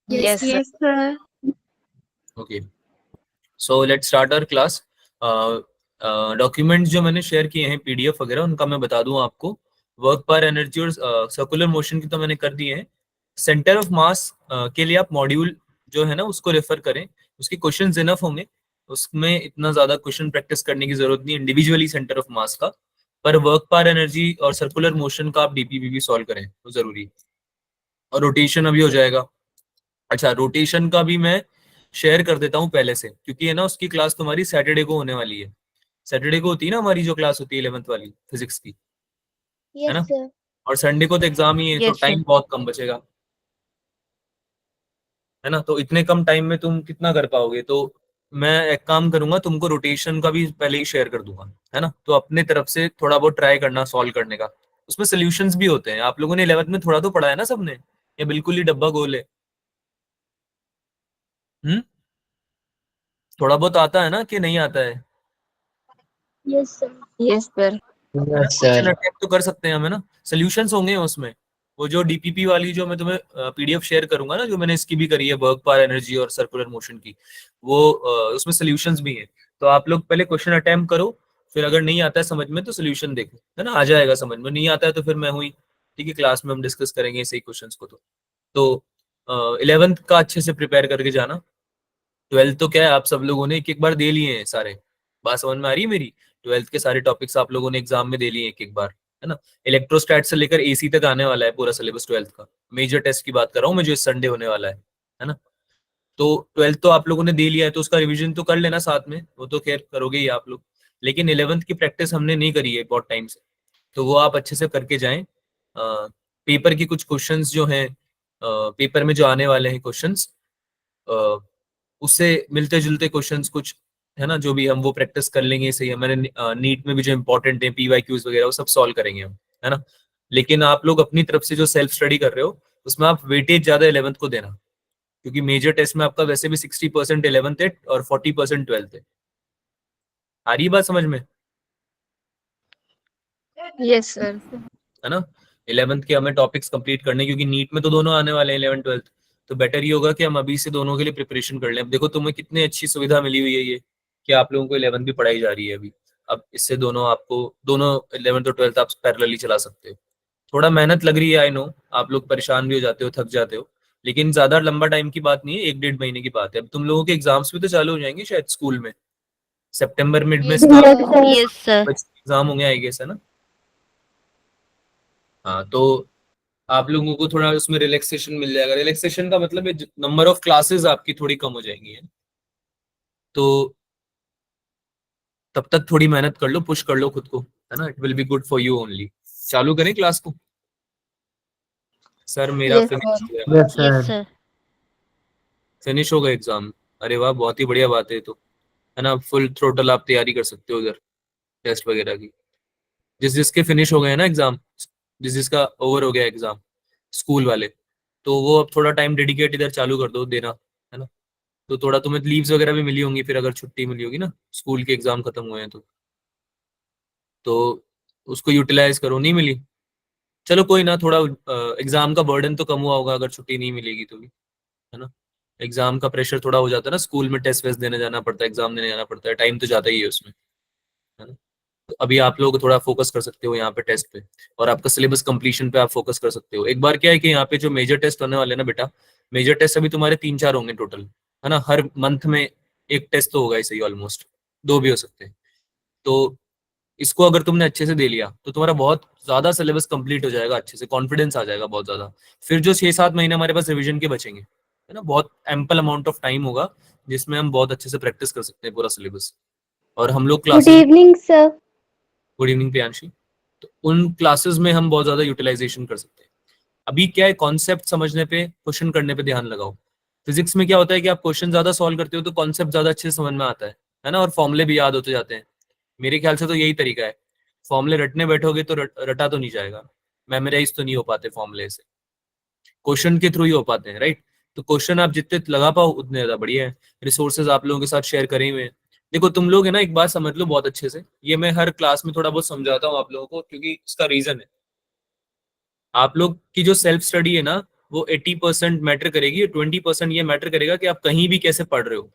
Yes, Yes, sir. Yes, sir. Okay, so let's start our class. Documents जो मैंने share किए हैं PDF वगैरह, उनका मैं बता दूं आपको। वर्क पर एनर्जी और सर्कुलर मोशन की तो मैंने कर दिए हैं। सेंटर ऑफ मास के लिए आप मॉड्यूल जो है ना उसको रेफर करें, उसके क्वेश्चंस इनफ होंगे। उसमें इतना ज्यादा क्वेश्चन प्रैक्टिस करने की जरूरत नहीं इंडिविजुअली सेंटर ऑफ मास का। पर वर्क पर एनर्जी और सर्कुलर मोशन का आप डीपीपीवी सॉल्व करें तो जरूरी है। और रोटेशन अभी हो जाएगा। अच्छा, रोटेशन का भी मैं शेयर कर देता हूँ पहले से, क्योंकि है ना उसकी क्लास तुम्हारी सैटरडे को होने वाली है। सैटरडे को होती है ना हमारी जो क्लास होती है 11th वाली फिजिक्स की, है Yes, ना। sir. और संडे को तो एग्जाम ही है, तो Yes, sir. टाइम बहुत कम बचेगा, है ना। तो इतने कम टाइम में तुम कितना कर पाओगे, तो मैं एक काम करूंगा, तुमको रोटेशन का भी पहले ही शेयर कर दूंगा, है ना। तो अपने तरफ से थोड़ा बहुत ट्राई करना सॉल्व करने का। उसमें सोल्यूशंस भी होते हैं। आप लोगों ने 11th में थोड़ा तो पढ़ा है ना सबने, या बिल्कुल ही डब्बा गोल है? हम्म, थोड़ा बहुत आता है ना कि नहीं आता है? Yes, sir. Yes, sir. है ना, Yes, क्वेश्चन sir. अटेम्प्ट तो कर सकते हैं हम, है ना। सोल्यूशंस होंगे उसमें। वो जो डीपीपी वाली जो मैं तुम्हें पीडीएफ शेयर करूंगा ना, जो मैंने इसकी भी करी है, वर्क पर एनर्जी और सर्कुलर मोशन की, वो उसमें सोल्यूशंस भी हैं। तो आप लोग पहले क्वेश्चन अटेम्प्ट करो, फिर अगर नहीं आता है समझ में तो सोल्यूशन देखो, है ना। आ जाएगा समझ में, नहीं आता है तो फिर मैं हुई, ठीक है, क्लास में हम डिस्कस करेंगे इसी क्वेश्चन को। तो 11th का अच्छे से प्रिपेयर करके जाना। 12th तो क्या है, आप सब लोगों ने एक एक बार दे लिए हैं सारे। बात समझ में आ रही है मेरी? 12th के सारे टॉपिक्स आप लोगों ने एग्जाम में दे लिए एक एक बार, है ना। इलेक्ट्रोस्टैट से लेकर एसी तक आने वाला है पूरा सिलेबस 12th का। मेजर टेस्ट की बात कर रहा हूँ मैं, जो इस संडे होने वाला है ना। तो 12th तो आप लोगों ने दे लिया है, तो उसका रिवीजन तो कर लेना साथ में, वो तो खैर करोगे ही आप लोग। लेकिन 11th की प्रैक्टिस हमने नहीं करी है बहुत टाइम से, तो वो आप अच्छे से करके जाएं। पेपर की कुछ क्वेश्चंस जो हैं, पेपर में जो आने वाले हैं क्वेश्चंस, उससे मिलते जुलते क्वेश्चंस कुछ, है ना, जो भी हम वो प्रैक्टिस कर लेंगे। सही, हमारे नीट में भी जो इंपॉर्टेंट है पीवाईक्यूज वगैरह, वो सब सॉल्व करेंगे हम, है ना। लेकिन आप लोग अपनी तरफ से जो सेल्फ स्टडी कर रहे हो, उसमें आप वेटेज ज्यादा 11th को देना, क्योंकि मेजर टेस्ट में आपका वैसे भी 60% 11th है और 40% 12th है। आ रही है बात समझ में? Yes, sir. है ना। 11th के हमें टॉपिक्स कंप्लीट करने, क्योंकि नीट में तो दोनों आने वाले हैं 11th 12th। तो बेटर ये होगा कि हम अभी से दोनों के लिए प्रिपरेशन कर लें। अब देखो तुम्हें कितनी अच्छी सुविधा मिली हुई है ये, कि आप लोगों को 11th भी पढ़ाई जा रही है अभी। अब इससे दोनों आपको, दोनों 11th और 12th आप पैरेलली चला सकते हो। थोड़ा मेहनत लग रही है, आई नो, आप लोग परेशान भी हो जाते हो, थक जाते हो, लेकिन ज्यादा लंबा टाइम की बात नहीं है, 1-1.5 महीने की बात है। अब तुम लोगों के एग्जाम्स भी तो चालू हो जाएंगे शायद स्कूल में, सितंबर मिड में Yes, start sir. Yes, sir. Exam होंगे आई गेस, है ना। हाँ, तो आप लोगों को थोड़ा उसमें रिलैक्सेशन मिल जाएगा। रिलैक्सेशन का मतलब है नंबर ऑफ क्लासेस आपकी थोड़ी कम हो जाएंगी, है। तो तब तक थोड़ी मेहनत कर लो, पुश कर लो खुद को, है ना। It will be good for you only. चालू करें क्लास को? सर मेरा Yes, फिनिश sir. हो गया। Yes, Yes, sir. sir. Finish हो गया एग्जाम? अरे वाह, बहुत ही बढ़िया बात है तो, है ना। फुल थ्रोटल आप तैयारी कर सकते हो उधर टेस्ट वगैरह की। जिस जिसके फिनिश हो गए हैं ना एग्जाम, जिस जिसका ओवर हो गया एग्जाम स्कूल वाले, तो वो अब थोड़ा टाइम डेडिकेट इधर चालू कर दो देना, है ना। तो थोड़ा तुम्हें लीव्स वगैरह भी मिली होंगी फिर, अगर छुट्टी मिली होगी ना, स्कूल के एग्जाम खत्म हुए हैं तो उसको यूटिलाइज करो। नहीं मिली, चलो कोई ना, थोड़ा एग्जाम का बर्डन तो कम हुआ होगा अगर छुट्टी नहीं मिलेगी तो भी, है ना। एग्जाम का प्रेशर थोड़ा हो जाता है ना, स्कूल में टेस्ट वेस्ट देने जाना पड़ता है, एग्जाम देने जाना पड़ता है, टाइम तो जाता ही है उसमें, है ना। तो अभी आप लोग थोड़ा फोकस कर सकते हो यहाँ पे टेस्ट पे, और आपका सिलेबस कंप्लीशन पे आप फोकस कर सकते हो। एक बार क्या है कि यहाँ पे जो मेजर टेस्ट होने वाले हैं ना बेटा, मेजर टेस्ट अभी तुम्हारे 3-4 होंगे टोटल, है ना। हर मंथ में एक टेस्ट तो होगा, ऐसे ही ऑलमोस्ट 2 भी हो सकते हैं। तो इसको अगर तुमने अच्छे से दे लिया तो तुम्हारा बहुत ज्यादा सिलेबस कंप्लीट हो जाएगा, अच्छे से कॉन्फिडेंस आ जाएगा बहुत ज्यादा। फिर जो 6-7 महीने हमारे पास रिवीजन के बचेंगे, है ना, बहुत एम्पल अमाउंट ऑफ टाइम होगा, जिसमें हम बहुत अच्छे से प्रैक्टिस कर सकते हैं पूरा सिलेबस। और हम लोग Good classes, evening, sir. Good evening Priyanshi, तो उन क्लासेस में हम बहुत ज्यादा यूटिलाइजेशन कर सकते हैं। अभी क्या है, कॉन्सेप्ट समझने पे, क्वेश्चन करने पे ध्यान लगाओ। फिजिक्स में क्या होता है कि आप क्वेश्चन ज्यादा सॉल्व करते हो तो कॉन्सेप्ट ज्यादा अच्छे से समझ में आता है ना, और फॉर्मुले भी याद होते जाते हैं। मेरे ख्याल से तो यही तरीका है। फॉर्मुले रटने बैठोगे तो रटा तो नहीं जाएगा, मेमोराइज तो नहीं हो पाते फॉर्मुले से, क्वेश्चन के थ्रू ही हो पाते हैं, राइट। तो क्वेश्चन आप जितने लगा पाओ उतने ज्यादा बढ़िया है। रिसोर्सेज आप लोगों के साथ शेयर करे हुए हैं। देखो तुम लोग है ना, एक बात समझ लो बहुत अच्छे से, ये मैं हर क्लास में थोड़ा बहुत समझाता हूँ आप लोगों को, क्योंकि इसका रीजन है, आप लोग की जो सेल्फ स्टडी है ना, वो 80% मैटर करेगी, 20% ये मैटर करेगा कि आप कहीं भी कैसे पढ़ रहे हो,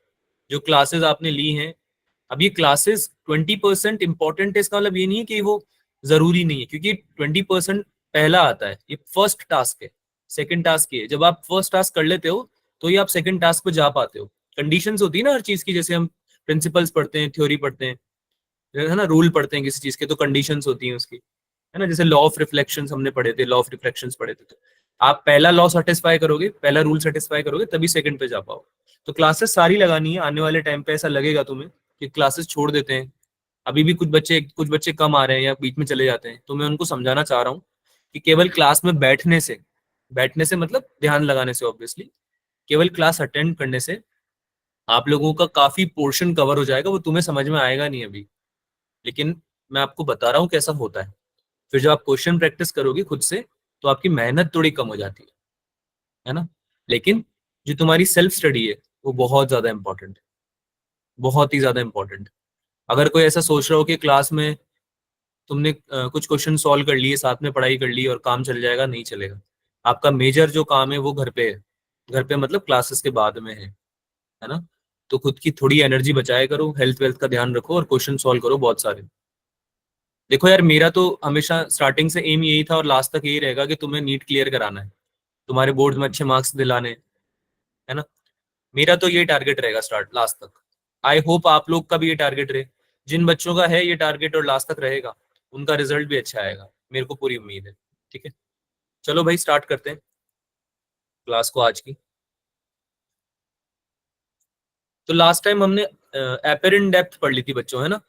जो क्लासेस आपने ली हैं। अब ये क्लासेस 20% इंपॉर्टेंट है, इसका मतलब ये नहीं है कि वो जरूरी नहीं है, क्योंकि 20% पहला आता है, ये फर्स्ट टास्क है। सेकंड टास्क ये है, जब आप फर्स्ट टास्क कर लेते हो तो ये आप सेकंड टास्क पे जा पाते हो। कंडीशंस होती है ना हर चीज की, जैसे हम प्रिंसिपल्स पढ़ते हैं, थ्योरी पढ़ते हैं, है ना, रूल पढ़ते हैं किसी चीज के, तो कंडीशंस होती हैं उसकी, है ना। जैसे लॉ ऑफ रिफ्लेक्शंस हमने पढ़े थे, लॉ ऑफ रिफ्लेक्शंस पढ़े थे, तो आप पहला लॉ सेटिस्फाई करोगे, पहला रूल सेटिस्फाई करोगे, तभी सेकंड पे जा पाओ। तो क्लासेस सारी लगानी है। आने वाले टाइम पे ऐसा लगेगा तुम्हें कि क्लासेस छोड़ देते हैं, अभी भी कुछ बच्चे कम आ रहे हैं या बीच में चले जाते हैं, तो मैं उनको समझाना चाह रहा हूँ कि केवल क्लास में बैठने से मतलब ध्यान लगाने से, ऑब्वियसली केवल क्लास अटेंड करने से आप लोगों का काफी पोर्शन कवर हो जाएगा। वो तुम्हें समझ में आएगा नहीं अभी, लेकिन मैं आपको बता रहा हूँ कैसा होता है। फिर जब आप क्वेश्चन प्रैक्टिस करोगे खुद से, तो आपकी मेहनत थोड़ी कम हो जाती है ना। लेकिन जो तुम्हारी सेल्फ स्टडी है वो बहुत ज्यादा इंपॉर्टेंट है, बहुत ही ज्यादा इंपॉर्टेंट। अगर कोई ऐसा सोच रहा हो कि क्लास में तुमने कुछ क्वेश्चन सॉल्व कर लिए, साथ में पढ़ाई कर ली और काम चल जाएगा, नहीं चलेगा। आपका मेजर जो काम है वो घर पे है। घर पे मतलब क्लासेस के बाद में है ना। तो खुद की थोड़ी एनर्जी बचाया करो, हेल्थ वेल्थ का ध्यान रखो और क्वेश्चन सॉल्व करो बहुत सारे। देखो यार, मेरा तो हमेशा स्टार्टिंग से एम यही था और लास्ट तक यही रहेगा कि तुम्हें नीट क्लियर कराना है, तुम्हारे बोर्ड में अच्छे मार्क्स दिलाने, है ना। मेरा तो ये टारगेट रहेगा स्टार्ट लास्ट तक। आई होप आप लोग का भी ये टारगेट रहे। जिन बच्चों का है ये टारगेट और लास्ट तक रहेगा, उनका रिजल्ट भी अच्छा आएगा, मेरे को पूरी उम्मीद है। ठीक है, चलो भाई स्टार्ट करते हैं क्लास को आज की। तो लास्ट टाइम हमने एपेरेंट डेप्थ पढ़ ली थी बच्चों, है ना।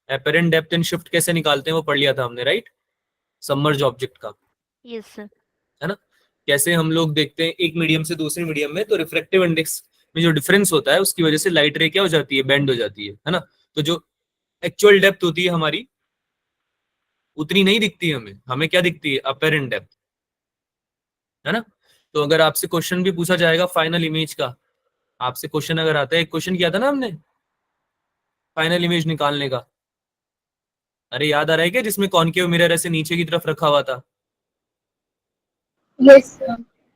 एपेरेंट डेप्थ एंड शिफ्ट कैसे निकालते हैं वो पढ़ लिया था हमने, राइट। सबमर्ज ऑब्जेक्ट का, Yes, sir. है ना। कैसे हम लोग देखते हैं एक मीडियम से दूसरे मीडियम में, तो रिफ्रेक्टिव इंडेक्स में जो डिफरेंस होता है उसकी वजह से लाइट रे क्या हो जाती है, बेंड हो जाती है ना। तो जो एक्चुअल डेप्थ होती है हमारी उतनी नहीं दिखती है हमें। हमें क्या दिखती है, अपेरेंट डेप्थ, है ना। तो अगर आपसे क्वेश्चन भी पूछा जाएगा फाइनल इमेज का, आपसे क्वेश्चन अगर आता है, एक क्वेश्चन किया था ना हमने फाइनल इमेज निकालने का, अरे याद आ रहा है क्या, जिसमें कॉनकेव मिरर ऐसे नीचे की तरफ रखा हुआ था, Yes, sir.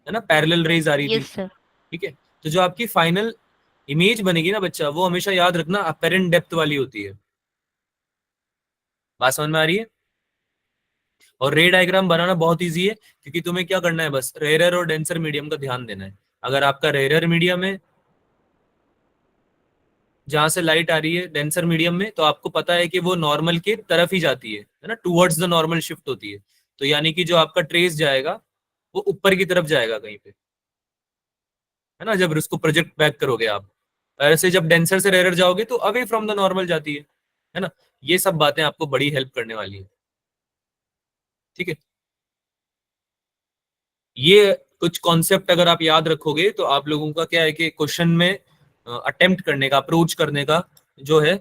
है ना, पैरेलल रेज आ रही थी। Yes, sir. ठीक है, तो जो आपकी फाइनल इमेज बनेगी ना बच्चा, वो हमेशा याद रखना अपेरेंट डेप्थ वाली होती है। बात समझ में आ रही है। और रे डायग्राम बनाना बहुत इजी है, क्योंकि तुम्हें क्या करना है, बस रेयर और डेंसर मीडियम का ध्यान देना है। अगर आपका रेयर मीडियम है जहां से लाइट आ रही है, डेंसर मीडियम में, तो आपको पता है कि वो नॉर्मल की तरफ ही जाती है ना, टुवर्ड्स द नॉर्मल शिफ्ट होती है। तो यानी कि जो आपका ट्रेस जाएगा वो ऊपर की तरफ जाएगा कहीं पे, है ना, जब उसको प्रोजेक्ट बैक करोगे आप। ऐसे जब डेंसर से रेयर जाओगे तो अवे फ्रॉम द नॉर्मल जाती है ना। ये सब बातें आपको बड़ी हेल्प करने वाली है। ठीक है, ये कुछ कॉन्सेप्ट अगर आप याद रखोगे तो आप लोगों का क्या है कि क्वेश्चन में अटेम्प्ट करने का, अप्रोच करने का जो है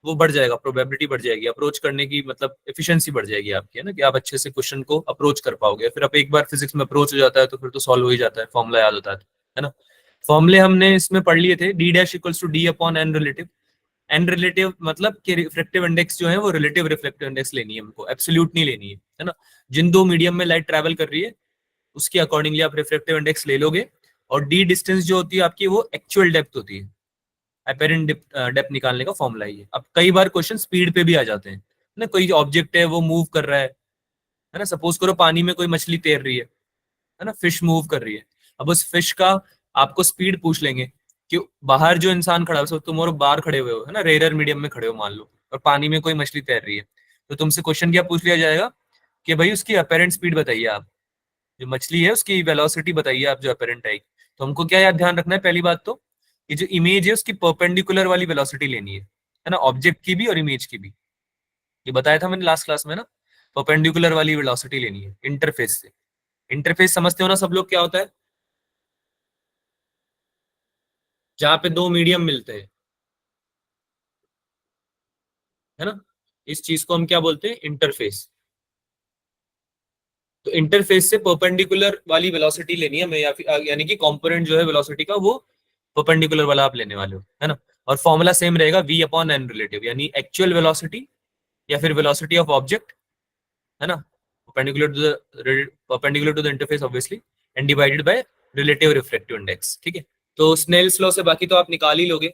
वो बढ़ जाएगा, प्रोबेबिलिटी बढ़ जाएगी, अप्रोच करने की मतलब एफिशिएंसी बढ़ जाएगी आपकी, है ना, कि आप अच्छे से क्वेश्चन को अप्रोच कर पाओगे। फिर आप एक बार फिजिक्स में अप्रोच हो जाता है तो फिर तो सॉल्व हो ही जाता है, फॉर्मूला याद होता है ना। फॉर्मूले हमने इसमें पढ़ लिए थे, D dash equals to D upon N relative. N relative मतलब कि रिफ्लेक्टिव इंडेक्स जो है वो रिलेटिव रिफ्लेक्टिव इंडेक्स लेनी है हमको, एब्सोल्यूट नहीं लेनी है ना। जिन दो मीडियम में लाइट ट्रैवल कर रही है उसके अकॉर्डिंगली आप रिफ्लेक्टिव इंडेक्स ले लोगे। और डी डिस्टेंस जो होती है आपकी वो एक्चुअल डेप्थ होती है। अपेरेंट डेप्थ निकालने का फॉर्मूला है ये। अब कई बार क्वेश्चन स्पीड पे भी आ जाते हैं ना, कोई ऑब्जेक्ट है वो मूव कर रहा है ना, सपोज करो पानी में कोई मछली तैर रही है ना, फिश मूव कर रही है। अब उस फिश का आपको स्पीड पूछ लेंगे कि बाहर जो इंसान खड़ा है, तुम और बाहर खड़े हुए हो, है ना, रेयर मीडियम में खड़े हो मान लो, और पानी में कोई मछली तैर रही है, तो तुमसे क्वेश्चन क्या पूछ लिया जाएगा कि भाई उसकी अपेरेंट स्पीड बताइए आप, जो मछली है उसकी वेलोसिटी बताइए आप जो अपेरेंट आएगी। तो हमको क्या याद ध्यान रखना है, पहली बात तो कि जो इमेज है उसकी परपेंडिकुलर वाली वेलोसिटी लेनी है ना, ऑब्जेक्ट की भी और इमेज की भी। ये बताया था मैंने लास्ट क्लास में ना, परपेंडिकुलर वाली वेलोसिटी लेनी है इंटरफेस से। इंटरफेस समझते हो ना सब लोग, क्या होता है, जहां पे दो मीडियम मिलते हैं, है ना, इस चीज को हम क्या बोलते हैं, इंटरफेस। तो इंटरफेस से परपेंडिकुलर वाली वेलोसिटी लेनी है हमें, या फिर यानी कि कंपोनेंट जो है वेलोसिटी का वो परपेंडिकुलर वाला आप लेने वाले हो, है ना। और फॉर्मूला सेम रहेगा, v अपॉन एन रिलेटिव, यानी एक्चुअल वेलोसिटी या फिर वेलोसिटी ऑफ ऑब्जेक्ट, है ना, perpendicular to the interface obviously, and divided by relative refractive index, ठीक है। तो स्नेल्स लॉ से बाकी तो आप निकाल ही लोगे,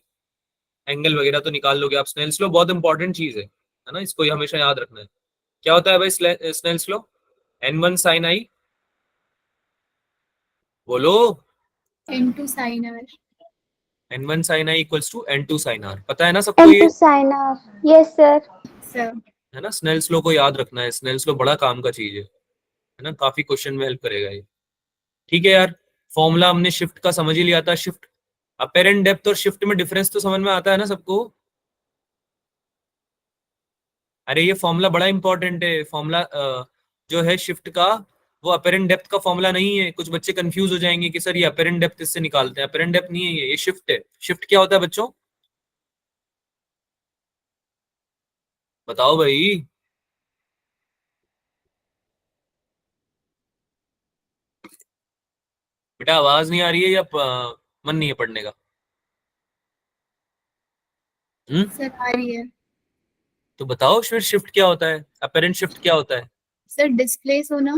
एंगल वगैरह तो निकाल लोगे आप। स्नेल्स लॉ बहुत इंपॉर्टेंट चीज है ना, इसको हमेशा याद रखना है। क्या होता है भाई Snell's law? n1 sin i, बोलो। N2 sin R. n1 sin i equals to n2 sin r, पता है ना सबको ये? N2 sin R. Yes, sir. Sir. है ना, स्नेल्स लॉ को याद रखना है। स्नेल्स लॉ बड़ा काम का चीज है ना, काफी क्वेश्चन में हेल्प करेगा ये। ठीक है यार, फॉर्मूला हमने शिफ्ट का समझ ही लिया था। शिफ्ट, अपेरेंट डेप्थ और शिफ्ट में डिफरेंस तो समझ में आता है ना सबको? अरे ये फॉर्मूला बड़ा इंपॉर्टेंट है। फॉर्मूला जो है शिफ्ट का, वो अपेरेंट डेप्थ का फॉर्मूला नहीं है। कुछ बच्चे कंफ्यूज हो जाएंगे कि सर ये अपेरेंट डेप्थ इससे निकालते हैं। अपेरेंट डेप्थ नहीं है ये शिफ्ट है। शिफ्ट क्या होता है बच्चों, बताओ भाई? बेटा आवाज नहीं आ रही है या मन नहीं है पढ़ने का? सर आ रही है। तो बताओ फिर शिफ्ट क्या होता है, अपेरेंट शिफ्ट क्या होता है? सर डिस्प्लेस होना।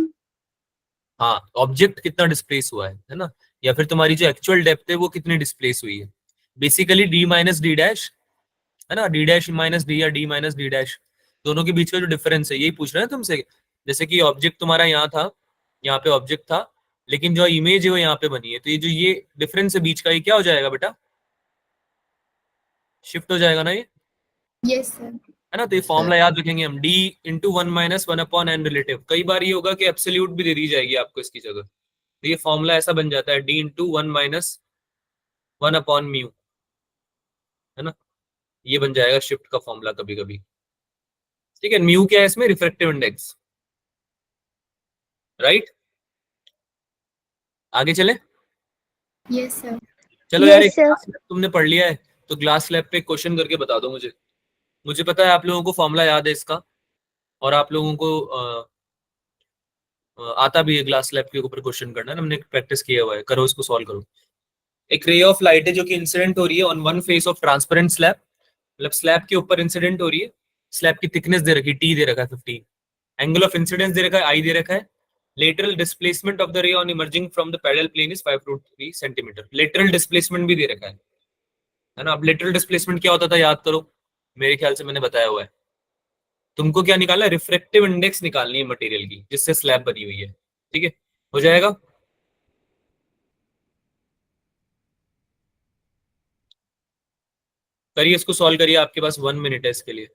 हाँ, ऑब्जेक्ट कितना डिस्प्लेस हुआ है ना, या फिर तुम्हारी जो एक्चुअल डेप्थ है वो कितनी डिस्प्लेस हुई है। Basically D minus D dash, है ना, डी डैश माइनस डी या डी माइनस डी डैश, दोनों के बीच का जो डिफरेंस है यही पूछ रहे हैं तुमसे। जैसे कि ऑब्जेक्ट तुम्हारा यहाँ था, यहाँ पे ऑब्जेक्ट था, लेकिन जो इमेज है वो यहाँ पे बनी है, तो ये जो ये डिफरेंस है बीच का, ये क्या हो जाएगा बेटा? शिफ्ट हो जाएगा ना ये, यस सर। है ना। तो ये फॉर्मूला याद रखेंगे हम, D into one minus one upon N relative. कई बार ये होगा कि एब्सोल्यूट भी दे दी जाएगी आपको इसकी जगह, तो ये फॉर्मूला ऐसा बन जाता है, D into one minus one upon mu, है ना। ये बन जाएगा शिफ्ट का फॉर्मूला कभी कभी, ठीक है। म्यू क्या है इसमें? Refractive index, right. आगे चले? Yes sir. चलो यार, Yes, एक sir. ग्लास लैब तुमने पढ़ लिया है, तो ग्लास लैब पे क्वेश्चन करके बता दो मुझे। मुझे पता है आप लोगों को फॉर्मूला याद है इसका, और आप लोगों को आता भी है ग्लास लैब के ऊपर क्वेश्चन करना, हमने प्रैक्टिस किया हुआ है। करो इसको, सॉल्व करो। एक रे ऑफ लाइट है जो कि इंसिडेंट हो रही है on one face of transparent slab, मतलब स्लैब के ऊपर इंसिडेंट हो रही है। स्लैब की थिकनेस दे रखी है, टी दे रखा है 15, एंगल ऑफ इंसिडेंस दे रखा है, आई दे रखा है। Lateral displacement of the ray on emerging from the parallel plane is 5√3 centimetre. Lateral displacement भी दे रखा है ना। अब लेटरल डिस्प्लेसमेंट क्या होता था याद करो, मेरे ख्याल से मैंने बताया हुआ है। तुमको क्या निकालना है? रिफ्रैक्टिव इंडेक्स निकालनी है मटेरियल की जिससे स्लैब बनी हुई है, ठीक है। हो जाएगा? करिए इसको, सॉल्व करिए, आपके पास 1 मिनट है इसके लिए।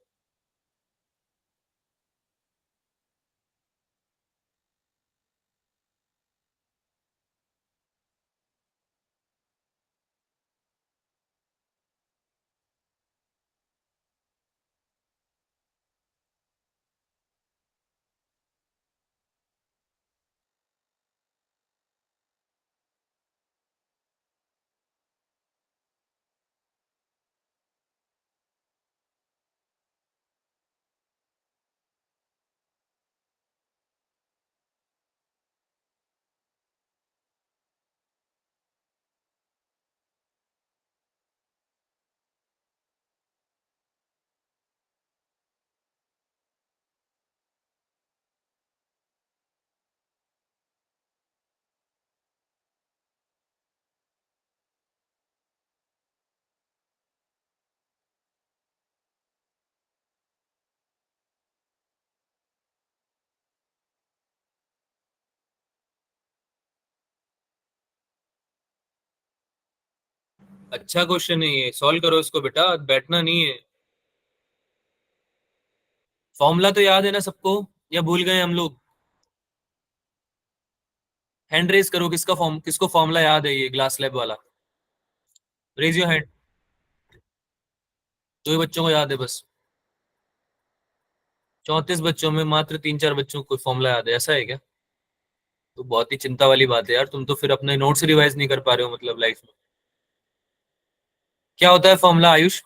अच्छा क्वेश्चन है ये, सॉल्व करो इसको बेटा, बैठना नहीं है। फॉर्मूला तो याद है ना सबको, या भूल गए हम लोग? हैंड रेज करो, किसको फॉर्मूला याद है ये ग्लास लैब वाला? Raise your hand. दो ही बच्चों को याद है बस, 34 बच्चों में मात्र 3-4 बच्चों को फॉर्मूला याद है, ऐसा है क्या? तो बहुत ही चिंता वाली बात है यार, तुम तो फिर अपने नोट्स रिवाइज नहीं कर पा रहे हो मतलब लाइफ में। क्या होता है फॉर्मूला आयुष?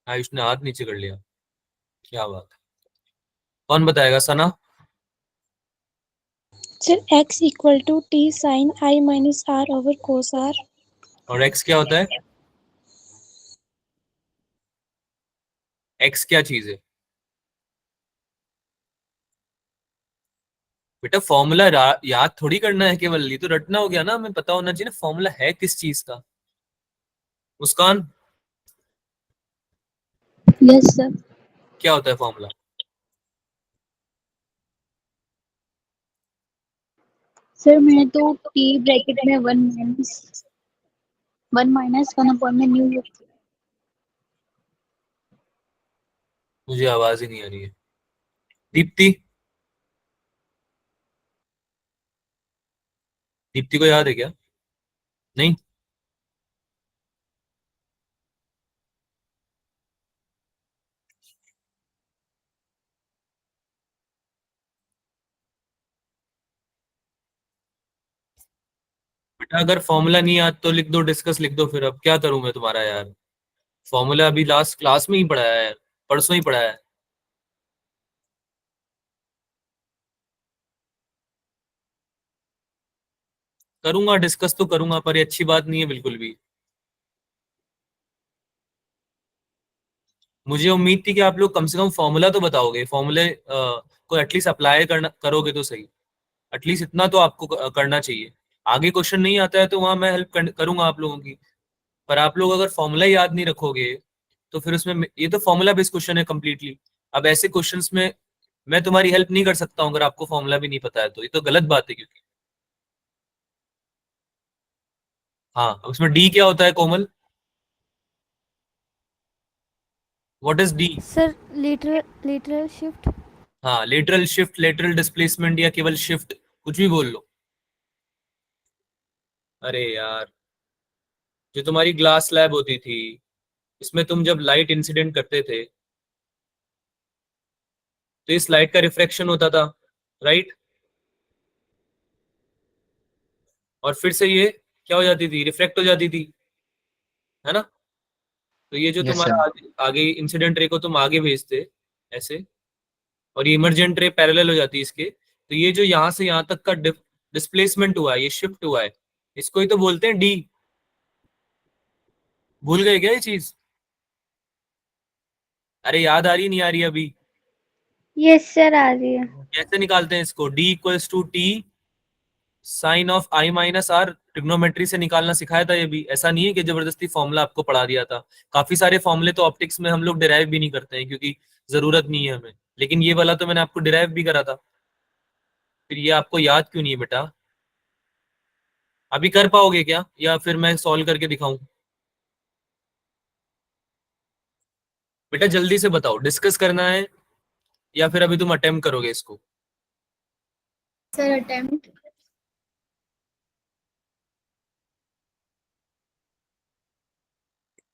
आयुष ने हाथ नीचे कर लिया, क्या बात है। कौन बताएगा? सना? Sir, x equal to t sin I minus r over cos r. और एक्स क्या होता है? एक्स क्या चीज है बेटा? फॉर्मूला याद थोड़ी करना है केवल, ये तो रटना हो गया ना, हमें पता होना चाहिए ना फॉर्मूला है किस चीज का। मुस्कान, Yes, sir. क्या होता है फॉर्मूला? सर मैंने तो टी ब्रैकेट में वन माइनस वन अपॉन में न्यू लिख दिया। मुझे आवाज ही नहीं आ रही है। दीप्ति, दीप्ति को याद है क्या? नहीं? बेटा अगर फॉर्मूला नहीं याद तो लिख दो, डिस्कस लिख दो, फिर अब क्या करूं मैं तुम्हारा यार? फॉर्मूला अभी लास्ट क्लास में ही पढ़ाया है, परसों ही पढ़ाया है। करूंगा डिस्कस तो करूंगा, पर ये अच्छी बात नहीं है बिल्कुल भी। मुझे उम्मीद थी कि आप लोग कम से कम फॉर्मूला तो बताओगे, फॉर्मूले को एटलीस्ट अप्लाई करना करोगे तो सही। एटलीस्ट इतना तो आपको करना चाहिए। आगे क्वेश्चन नहीं आता है तो वहां मैं हेल्प करूंगा आप लोगों की। पर आप लोग अगर फॉर्मूला याद नहीं रखोगे तो फिर उसमें, ये तो फॉर्मूला बेस्ड क्वेश्चन है कम्प्लीटली। अब ऐसे क्वेश्चंस में मैं तुम्हारी हेल्प नहीं कर सकता हूँ अगर आपको फॉर्मूला भी नहीं पता है, तो ये तो गलत बात है। क्योंकि हाँ, उसमें डी क्या होता है Komal? What is D? Sir lateral shift. हाँ, लेटरल शिफ्ट, लेटरल डिस्प्लेसमेंट, या केवल शिफ्ट, कुछ भी बोल लो। अरे यार, जो तुम्हारी ग्लास लैब होती थी, इसमें तुम जब लाइट इंसिडेंट करते थे तो इस लाइट का रिफ्रैक्शन होता था, राइट? और फिर से ये क्या हो जाती थी? रिफ्रैक्ट हो जाती थी, है ना? तो ये जो यस तुम्हारा सर। आगे इंसिडेंट रे को तुम आगे भेजते ऐसे, और ये इमरजेंट रे पैरेलल हो जाती है इसके, तो ये जो यहाँ से यहाँ तक का डिस्प्लेसमेंट हुआ है, ये शिफ्ट हुआ है, इसको ही तो बोलते हैं डी। भूल गए क्या ये चीज? अरे याद आ रही नहीं आ रही अभी? यस सर, आ रही है। कैसे निकालते हैं इसको? D equals to T sine of I minus R. Trigonometry से निकालना सिखाया था ये भी, ऐसा नहीं है कि जबरदस्ती फॉर्मूला आपको पढ़ा दिया था। काफी सारे फॉर्मूले तो ऑप्टिक्स में हम लोग डिराइव भी नहीं करते हैं क्योंकि जरूरत नहीं है हमें, लेकिन ये वाला तो मैंने आपको डिराइव भी करा था। फिर ये आपको याद क्यों नहीं है बेटा? अभी कर पाओगे क्या, या फिर मैं सॉल्व करके दिखाऊं? बेटा जल्दी से बताओ, डिस्कस करना है या फिर अभी तुम अटेम्प्ट करोगे इसको? Sir attempt.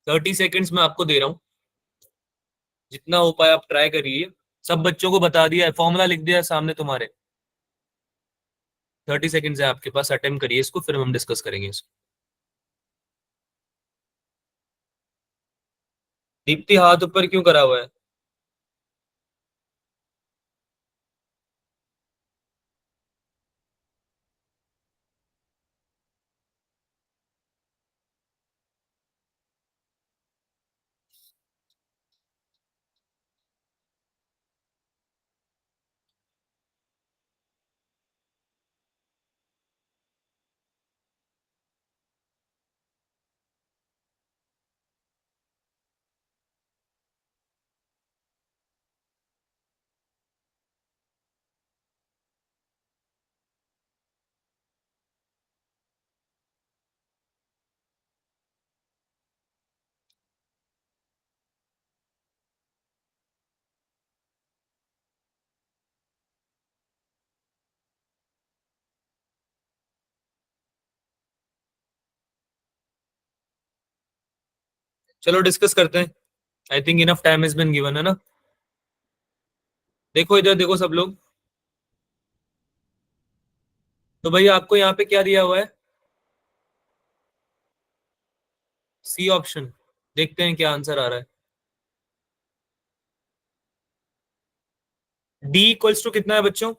30 सेकेंड्स में आपको दे रहा हूँ, जितना हो पाए आप ट्राई करिए। सब बच्चों को बता दिया है, फॉर्मूला लिख दिया है सामने तुम्हारे। 30 सेकेंड्स है आपके पास, अटेम्प्ट करिए इसको, फिर हम डिस्कस करेंगे इसको। दीप्ति हाथ ऊपर क्यों करा हुआ है? चलो डिस्कस करते हैं। I think enough time is been given, है ना? देखो इधर देखो सब लोग। तो भाई आपको यहाँ पे क्या दिया हुआ है? C option. देखते हैं क्या आंसर आ रहा है। डी इक्वल्स टू कितना है बच्चों?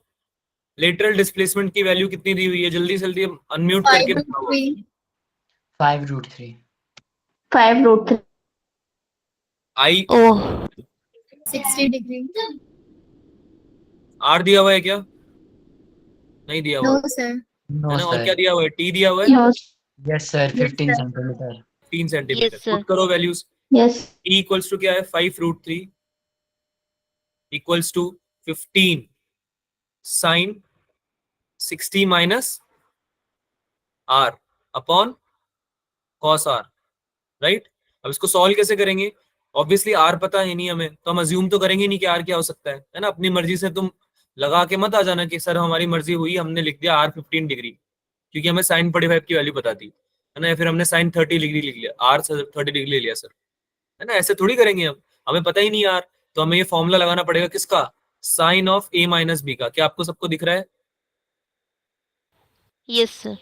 लेटरल डिस्प्लेसमेंट की वैल्यू कितनी दी हुई है? जल्दी जल्दी अनम्यूट करके 5√3। 5√3। 5√3। आई ओह 60 degree. आर दिया हुआ है क्या? नहीं दिया हुआ No, है sir. नो ना? और सर। क्या दिया हुआ है? टी दिया हुआ है No. Yes sir, Yes, 15 sir. Centimetre. 3 centimetre. Yes, sir. Put करो values. Yes. T equals to क्या है? 5 root 3 equals to 15 sine 60 minus R upon cos R, right? अब इसको सॉल्व कैसे करेंगे? ऑब्वियसली आर पता है नहीं हमें, तो हम अज्यूम तो करेंगे नहीं कि आर क्या हो सकता है ना? अपनी मर्जी से तुम लगा के मत आ जाना कि सर हमारी मर्जी हुई, हमने लिख दिया आर 15 डिग्री, क्योंकि हमें साइन 45 की वैल्यू पता थी, है ना? या फिर हमने साइन 30 डिग्री लिख लिया, आर 30 डिग्री ले लिया सर, है ना? ऐसे थोड़ी करेंगे हम, हमें पता ही नहीं यार। तो हमें ये फॉर्मूला लगाना पड़ेगा किसका? Sine of A minus B का। क्या आपको सबको दिख रहा है? Yes, sir.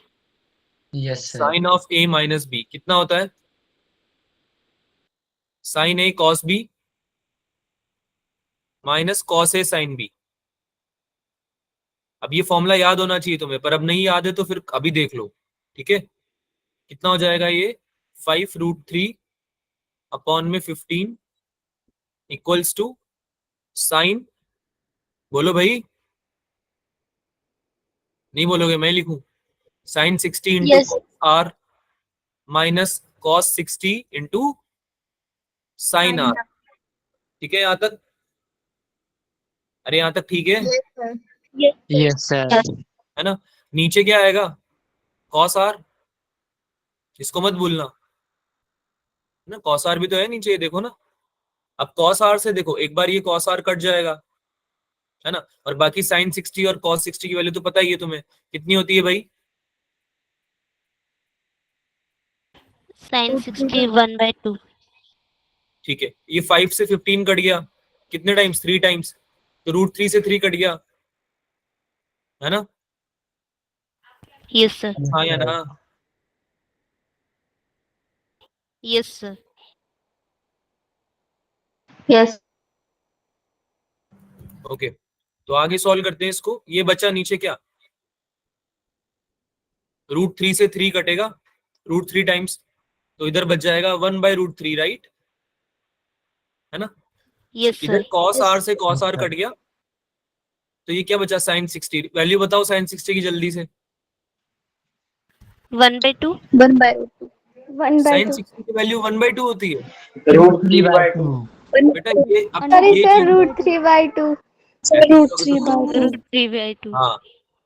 Yes sir. Sine of A minus B कितना होता है? Sine A cos B minus cos A sine B. अब ये फॉर्मूला याद होना चाहिए तुम्हें, पर अब नहीं याद है तो फिर अभी देख लो, ठीक है? कितना हो जाएगा ये? 5 रूट 3 अपॉन में 15 इक्वल्स टू साइन, बोलो भाई, नहीं बोलोगे मैं लिखूं? Sine 60 into Yes. R minus cos 60 into sine R. ठीक है यहाँ तक? अरे यहाँ तक ठीक है? Yes, sir. Yes sir. है ना? नीचे क्या आएगा? कॉस आर, इसको मत भूलना, है ना? कॉस आर भी तो है नीचे, ये देखो ना। अब कॉस आर से देखो, एक बार ये कॉस आर कट जाएगा, है ना? और बाकी साइन 60 और कॉस 60 की वैल्यू तो पता ही है तुम्हें, कितनी होती है भाई? Sin 61/2. ठीक है, ये 5 से 15 कट गया, कितने टाइम्स? 3 टाइम्स, तो रूट 3 से 3 कट गया, है ना? Yes, sir. हाँ या ना? Yes, sir. Yes. ओके, तो आगे सॉल्व करते हैं इसको। ये बचा नीचे क्या? रूट 3 से 3 कटेगा, रूट 3 टाइम्स, तो इधर बच जाएगा 1 बाय रूट 3, राइट? है ना? Yes, इधर sir. कॉस आर से कॉस आर कट गया, तो ये क्या बचा? साइन 60। वैल्यू बताओ साइन 60 की जल्दी से। 1/2. 1 by 2. 1 by sign 2. 60 की वैल्यू 1/2 होती है रूट 3/2। बेटा। ये अब Sorry, ये sir. चीज, Root 3 by 2. root 3 by 2. Root 3/2. हाँ,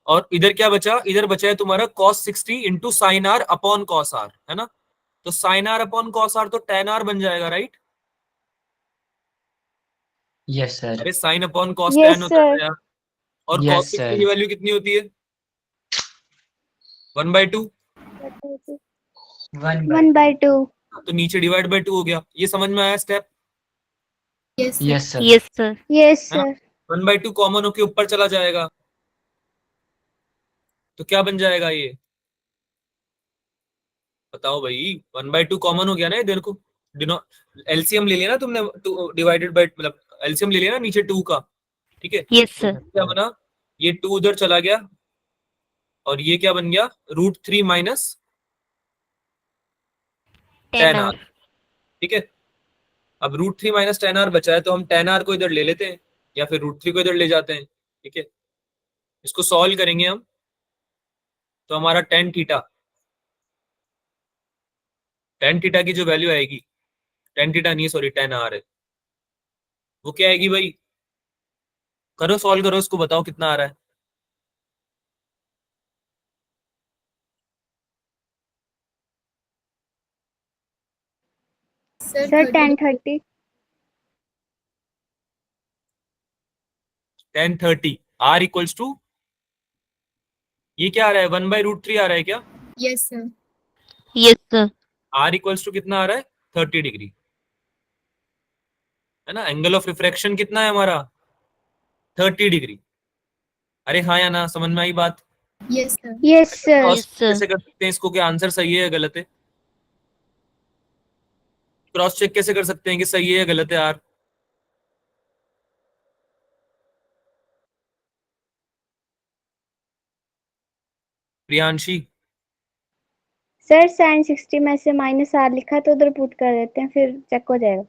और इधर क्या बचा? इधर बचा है तुम्हारा cos 60 into sine R upon cos R, है ना? तो sine R upon cos R तो टेन आर बन जाएगा, राइट? Yes sir. अरे sine upon cos Yes, tan होता है sir. यार। और Yes, cos 60 sir. की वैल्यू कितनी होती है? 1/2। 1 by 2. तो नीचे डिवाइड बाय 2 हो गया। ये समझ में आया step? Yes, sir. Yes sir. Yes, sir. Yes, है ना? sir. 1/2 कॉमन होके ऊपर चला जाएगा, तो क्या बन जाएगा ये? बताओ भाई। 1/2 कॉमन हो गया ना इधर को, एलसीएम ले लिया ना तुमने, डिवाइडेड बाय, मतलब एलसीएम ले लिया ना नीचे 2 का, ठीक है? Yes, तो sir. क्या बना? ये 2 उधर चला गया, और ये क्या बन गया? Root 3 minus 10 10R. आर, ठीक है? अब रूट 3 माइनस 10 आर बचा है, तो हम 10 आर को इधर ले लेते हैं, या फिर रूट 3 को इधर ले जाते हैं, ठीक है? इसको सॉल्व करेंगे हम, तो हमारा टेन थीटा की जो वैल्यू आएगी, टेन थीटा नहीं, सॉरी 10 आर है, वो क्या आएगी भाई? करो सॉल्व करो इसको, बताओ कितना आ रहा है? Sir, Sir, 30. 10:30. 1030 are equals to, ये क्या आ रहा है? 1/√3 आ रहा है क्या? Yes, sir. Yes, sir. R equals to कितना आ रहा है? 30 डिग्री, है ना? एंगल ऑफ रिफ्रैक्शन कितना है हमारा? 30 डिग्री। अरे हाँ या ना? समझ में आई बात? Yes, sir. Yes, sir. Yes, sir. कैसे कर सकते हैं इसको, क्या आंसर सही है या गलत है? क्रॉस चेक कैसे कर सकते हैं कि सही है या गलत है यार? प्रियांशी, सर साइन 60 में से -r लिखा है तो उधर पुट कर देते हैं, फिर चेक हो जाएगा।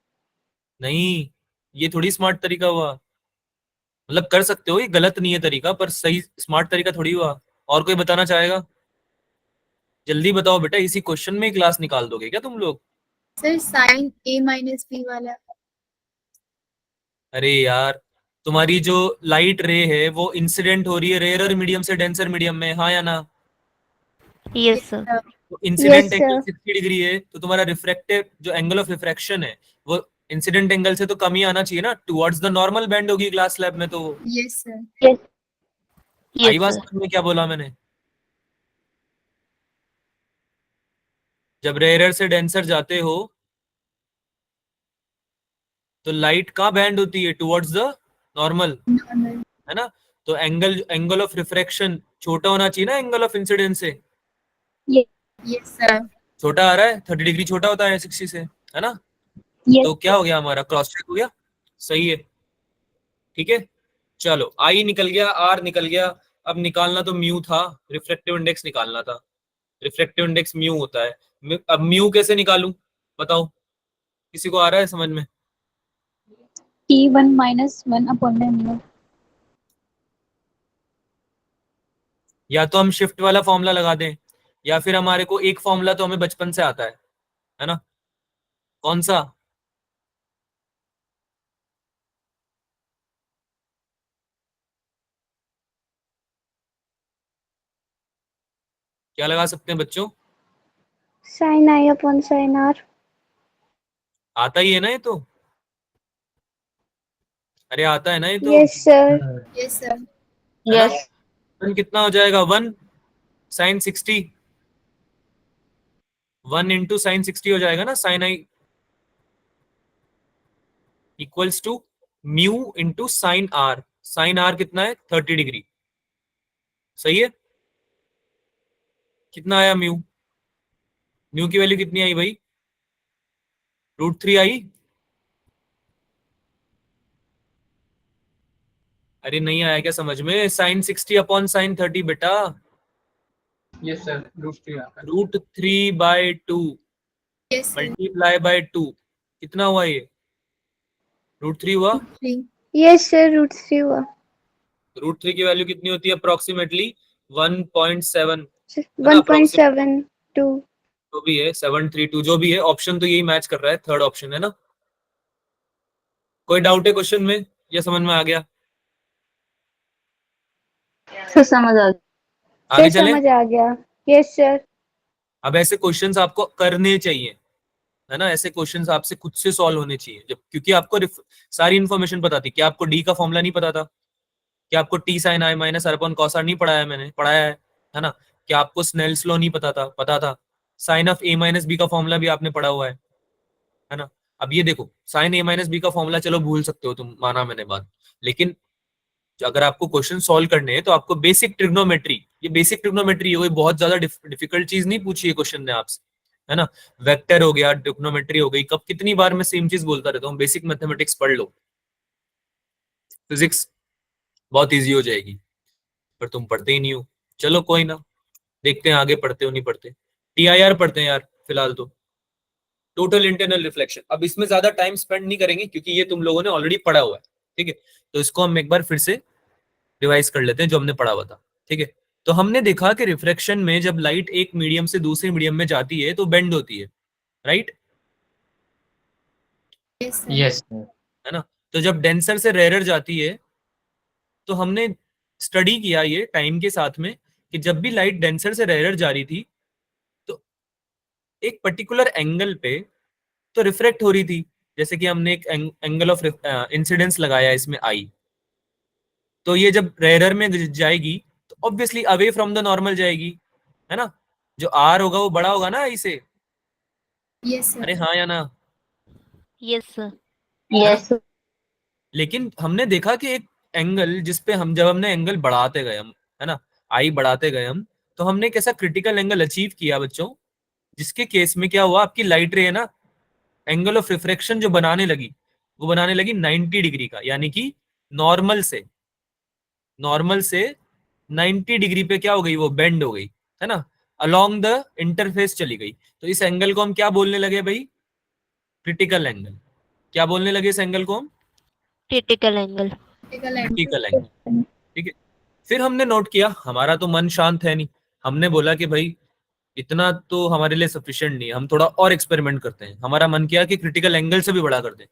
नहीं, ये थोड़ी स्मार्ट तरीका हुआ। मतलब कर सकते हो, ये गलत नहीं है तरीका, पर सही स्मार्ट तरीका थोड़ी हुआ। और कोई बताना चाहेगा? जल्दी बताओ बेटा, इसी क्वेश्चन में ही क्लास निकाल दोगे क्या तुम लोग? Sir sine a minus b वाला। अरे यार, तुम्हारी जो लाइट रे है वो इंसिडेंट हो रही है रेयरर मीडियम से डेंसर मीडियम में, हाँ या ना? Yes, sir. तो incident Yes, angle sir. 60 degree है, तो तुम्हारा रिफ्रैक्टिव जो एंगल ऑफ रिफ्रैक्शन है वो इंसिडेंट एंगल से तो कम ही आना चाहिए ना, टुवर्ड्स द नॉर्मल बेंड होगी ग्लास स्लैब में। तो यस सर। Yes. आई Yes, बात sir. समझ में क्या बोला मैंने? जब रेयरर से डेंसर जाते हो तो लाइट कहाँ बैंड होती है? Towards the normal, normal. है ना? तो एंगल ऑफ रिफ्रैक्शन छोटा होना चाहिए ना एंगल ऑफ इंसिडेंस से। Yes sir. छोटा आ रहा है, 30 डिग्री छोटा होता है 60 से, है ना? Yes. तो क्या हो गया, हमारा क्रॉस चेक हो गया, सही है। ठीक है, चलो आई निकल गया, आर निकल गया। अब निकालना तो म्यू था, रिफ्रैक्टिव इंडेक्स निकालना था। रिफ्रैक्टिव इंडेक्स म्यू होता है। अब म्यू कैसे निकालूं बताओ, किसी को आ रहा है समझ में? T1 minus 1 upon mu. या तो हम शिफ्ट वाला फॉर्मूला लगा दें, या फिर हमारे को एक फॉर्मूला तो हमें बचपन से आता है ना? कौन सा? क्या लगा सकते हैं बच्चों? Sin I upon sin R. आता ही है ना ये तो? अरे आता है ना ये तो? Yes, sir. Yes sir. है ना? वन कितना हो जाएगा? 1 साइन 60, 1 इंटू साइन 60 हो जाएगा ना। Sine I equals to mu into sine are. Sine R कितना है? 30 डिग्री, सही है। कितना आया म्यू? म्यू की वैल्यू कितनी आई भाई? √3 आई? अरे नहीं आया क्या समझ में? साइन 60 अपॉन साइन 30 बेटा, Yes, sir. √3 √3/2 yes sir. Multiply by 2, कितना हुआ ये? √3 हुआ। 3। Yes, sir. √3 हुआ. √3 की वैल्यू कितनी होती है अप्रोक्सीमेटली? 1.7, है ना? 1.72. जो भी है 732, जो भी है, ऑप्शन तो यही मैच कर रहा है, थर्ड ऑप्शन है ना। कोई डाउट है क्वेश्चन में या समझ में आ गया? सर समझ आ आगे Sir, चलें। समझ आ गया. Yes, sir. अब ऐसे क्वेश्चंस आपको करने चाहिए, है ना? ऐसे क्वेश्चंस आपसे खुद से सॉल्व होने चाहिए, जब क्योंकि आपको सारी इन्फॉर्मेशन पता थी। क्या आपको डी का फॉर्मूला नहीं पता था? क्या आपको T sine I minus R upon cos R नहीं पढ़ाया? मैंने पढ़ाया है ना? क्या आपको स्नेल्स लॉ नहीं पता था? पता था। Sine of A minus B का फॉर्मूला भी आपने पढ़ा हुआ है ना? अब ये देखो, साइन ए माइनस बी का फॉर्मूला चलो भूल सकते हो तुम, माना मैंने बात, लेकिन अगर आपको क्वेश्चन सॉल्व करने हैं तो आपको बेसिक ट्रिग्नोमेट्री, ये बेसिक ट्रिग्नोमेट्री है, कोई बहुत ज्यादा डिफिकल्ट चीज नहीं पूछी है क्वेश्चन ने आपसे, है ना? वेक्टर हो गया, ट्रिग्नोमेट्री हो गई, कब कितनी बार मैं सेम चीज बोलता रहता हूँ, बेसिक मैथमेटिक्स पढ़ लो, फिजिक्स बहुत इजी हो जाएगी, पर तुम पढ़ते ही नहीं हो। चलो कोई ना, देखते हैं आगे पढ़ते हो नहीं पढ़ते। टीआईआर पढ़ते हैं यार फिलहाल तो, टोटल इंटरनल रिफ्लेक्शन। अब इसमें ज्यादा टाइम स्पेंड नहीं करेंगे क्योंकि ये तुम लोगों ने ऑलरेडी पढ़ा हुआ है, ठीक है? तो इसको हम एक बार फिर से रिवाइज कर लेते हैं जो हमने पढ़ा हुआ था, ठीक है? तो हमने देखा कि रिफ्रैक्शन में जब लाइट एक मीडियम से दूसरे मीडियम में जाती है तो बेंड होती है, right? Yes sir. Yes, sir. है ना? तो जब डेंसर से रेयरर जाती है तो हमने स्टडी किया ये टाइम के साथ में कि जब भी लाइट डेंसर से रेयरर जा रही थी तो एक पर्टिकुलर एंगल पे तो रिफ्रेक्ट हो रही थी। जैसे कि हमने एक एंगल ऑफ इंसिडेंस लगाया इसमें आई, तो ये जब रेयरर में जाएगी तो obviously away from the normal जाएगी, है ना? जो आर होगा वो बड़ा होगा ना आई से। यस अरे सर। हाँ या ना? Yes, sir. Yes, sir. लेकिन हमने देखा कि एक एंगल जिसपे हम, जब हमने एंगल बढ़ाते गए हम, है ना, आई बढ़ाते गए हम, तो हमने एक ऐसा क्रिटिकल एंगल अचीव किया बच्चों, जिसके केस में क्या हुआ, आपकी लाइट रे है ना, एंगल ऑफ रिफ्रैक्शन जो बनाने लगी वो बनाने लगी 90 डिग्री का, यानी कि नॉर्मल से 90 डिग्री पे क्या हो गई, वो बेंड हो गई, है ना, अलोंग द इंटरफेस चली गई। तो इस एंगल को हम क्या बोलने लगे भाई? Critical angle. क्या बोलने लगे इस एंगल को हम? Critical angle. क्रिटिकल एंगल, ठीक है। फिर हमने नोट किया, हमारा तो मन शांत है नहीं, हमने बोला कि भाई इतना तो हमारे लिए सफिशिएंट नहीं है, हम थोड़ा और एक्सपेरिमेंट करते हैं। हमारा मन किया कि क्रिटिकल एंगल से भी बड़ा कर दें,